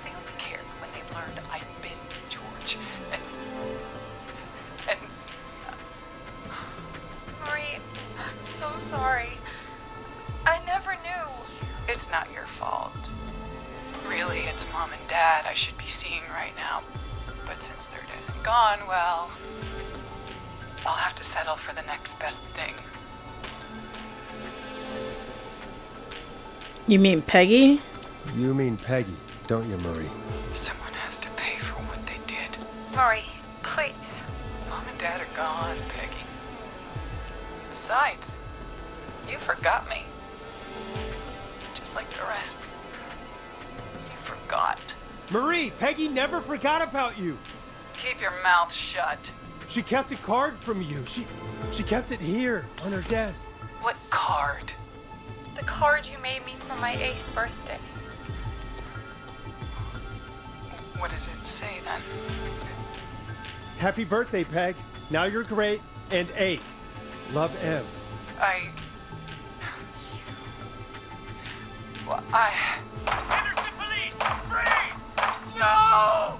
They only cared when they learned I'd been with George. And Marie, I'm so sorry. I never knew. it's not your fault. Really, it's Mom and Dad I should be seeing right now. But since they're dead and gone, well, I'll have to settle for the next best thing. You mean Peggy? You mean Peggy, don't you, Marie? Someone has to pay for what they did. Marie, please. Mom and Dad are gone, Peggy. Besides, you forgot me. Just like the rest. You forgot. Marie, Peggy never forgot about you. Keep your mouth shut. She kept a card from you. She kept it here on her desk. What card? The card you made me for my 8th birthday. What does it say then? Happy birthday, Peg. Now you're great and 8. Love, M. Henderson police! Freeze! No!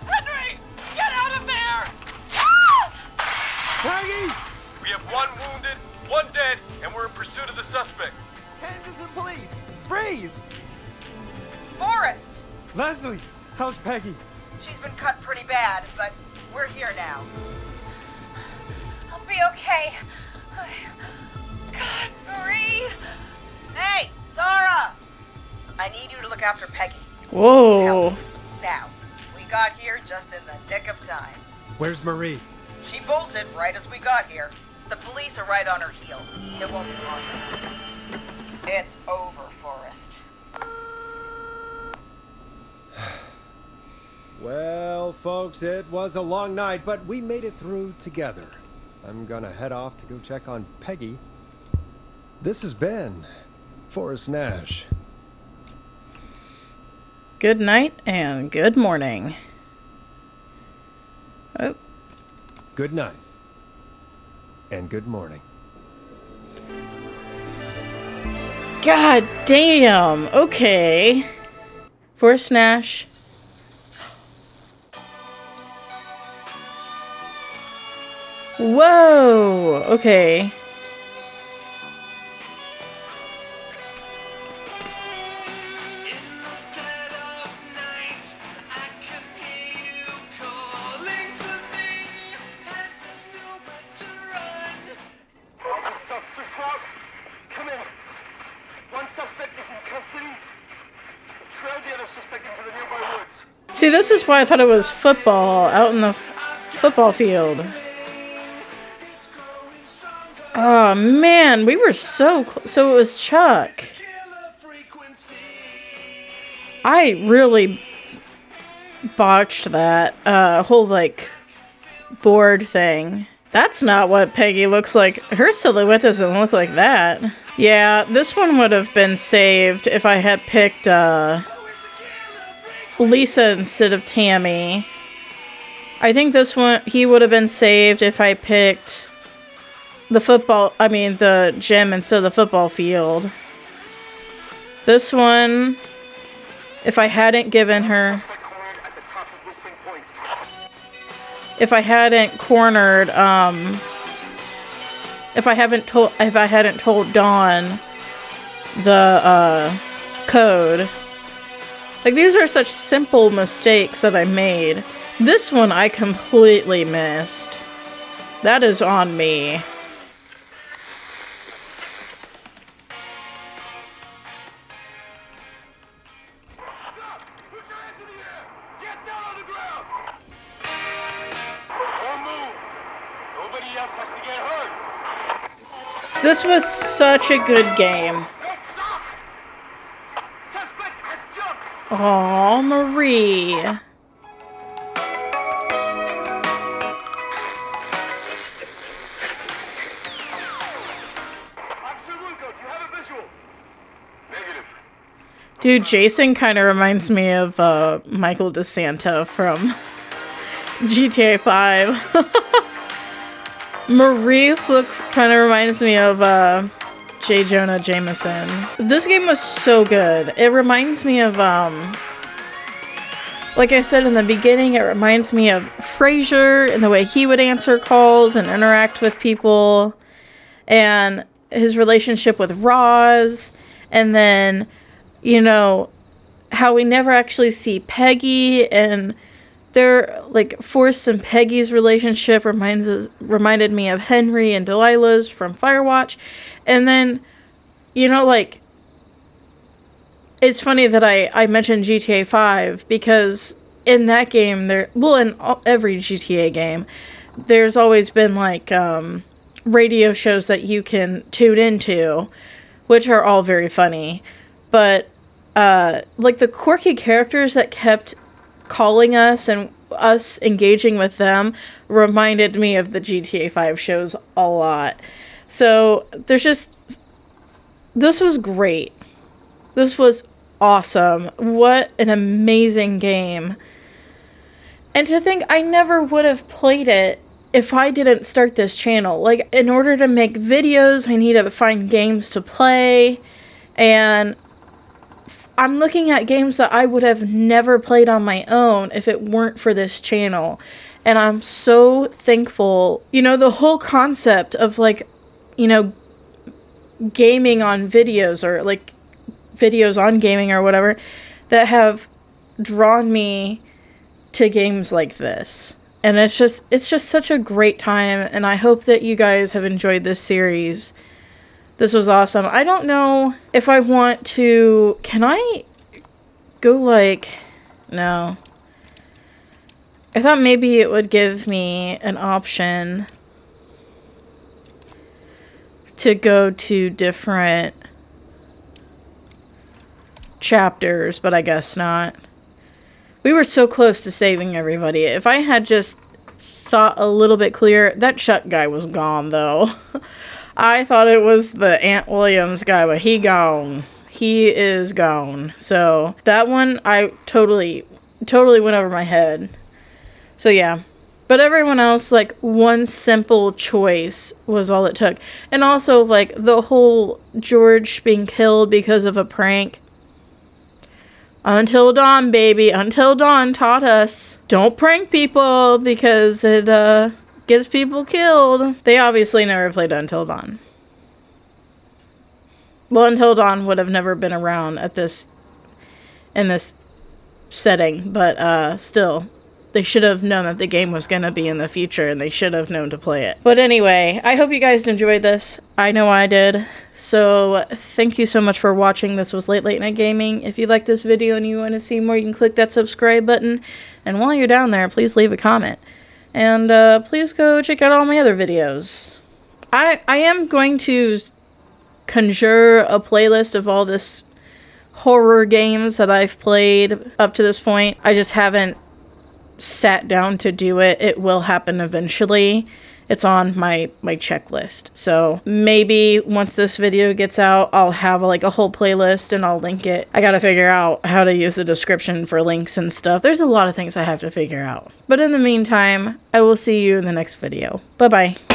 Henry! Get out of there! Peggy! We have 1 wounded, 1 dead, and we're in pursuit of the suspect. Henderson police! Freeze! Forrest! Leslie, how's Peggy? She's been cut pretty bad, but we're here now. I'll be okay. God, Marie! Hey, Zara! I need you to look after Peggy. Whoa. Now, we got here just in the nick of time. Where's Marie? She bolted right as we got here. The police are right on her heels. It won't be long now. It's over, Forrest. Well, folks, it was a long night, but we made it through together. I'm gonna head off to go check on Peggy. This has been Forrest Nash. Good night and good morning. Oh. Good night. And good morning. God damn. Okay. Forrest Nash. Whoa. Okay. Come in. One suspect is in custody. Trail the other suspect into the nearby woods. See, this is why I thought it was football out in the football field. Oh man, we were so it was Chuck. I really botched that whole like board thing. That's not what Peggy looks like. Her silhouette doesn't look like that. Yeah, this one would have been saved if I had picked Lisa instead of Tammy. I think this one, he would have been saved if I picked the gym instead of the football field. This one, if I hadn't given her... If I hadn't cornered, if I hadn't told Dawn the code. Like, these are such simple mistakes that I made. This one I completely missed. That is on me. This was such a good game. Aw, Marie. Dude, Jason kind of reminds me of Michael DeSanta from GTA 5. Maurice kind of reminds me of J. Jonah Jameson. This game was so good. It reminds me of, like I said in the beginning, it reminds me of Frasier and the way he would answer calls and interact with people, and his relationship with Roz, and then, you know, how we never actually see Peggy, and Forrest and Peggy's relationship reminded me of Henry and Delilah's from Firewatch. And then, you know, like, it's funny that I mentioned GTA 5 because in that game, in every GTA game, there's always been, like, radio shows that you can tune into, which are all very funny. But, like, the quirky characters that kept calling us and us engaging with them reminded me of the GTA 5 shows a lot. So this was great. This was awesome. What an amazing game. And to think I never would have played it if I didn't start this channel. Like, in order to make videos, I need to find games to play, and I'm looking at games that I would have never played on my own if it weren't for this channel. And I'm so thankful. You know, the whole concept of, like, you know, gaming on videos, or like videos on gaming or whatever, that have drawn me to games like this. And it's just such a great time, and I hope that you guys have enjoyed this series. This was awesome. I don't know if I want to... Can I go, like... No. I thought maybe it would give me an option to go to different chapters, but I guess not. We were so close to saving everybody. If I had just thought a little bit clearer, that Chuck guy was gone, though. I thought it was the Aunt Williams guy, but he gone. He is gone. So that one, I totally went over my head. So yeah. But everyone else, like, one simple choice was all it took. And also, like, the whole George being killed because of a prank. Until Dawn, baby. Until Dawn taught us. Don't prank people because it gets people killed. They obviously never played Until Dawn. Well, Until Dawn would have never been around in this setting. But still, they should have known that the game was going to be in the future, and they should have known to play it. But anyway, I hope you guys enjoyed this. I know I did. So thank you so much for watching. This was Late Night Gaming. If you like this video and you want to see more, you can click that subscribe button. And while you're down there, please leave a comment. And please go check out all my other videos. I am going to conjure a playlist of all this horror games that I've played up to this point. I just haven't sat down to do it. It will happen eventually. It's on my checklist. So maybe once this video gets out, I'll have like a whole playlist and I'll link it. I gotta figure out how to use the description for links and stuff. There's a lot of things I have to figure out. But in the meantime, I will see you in the next video. Bye bye.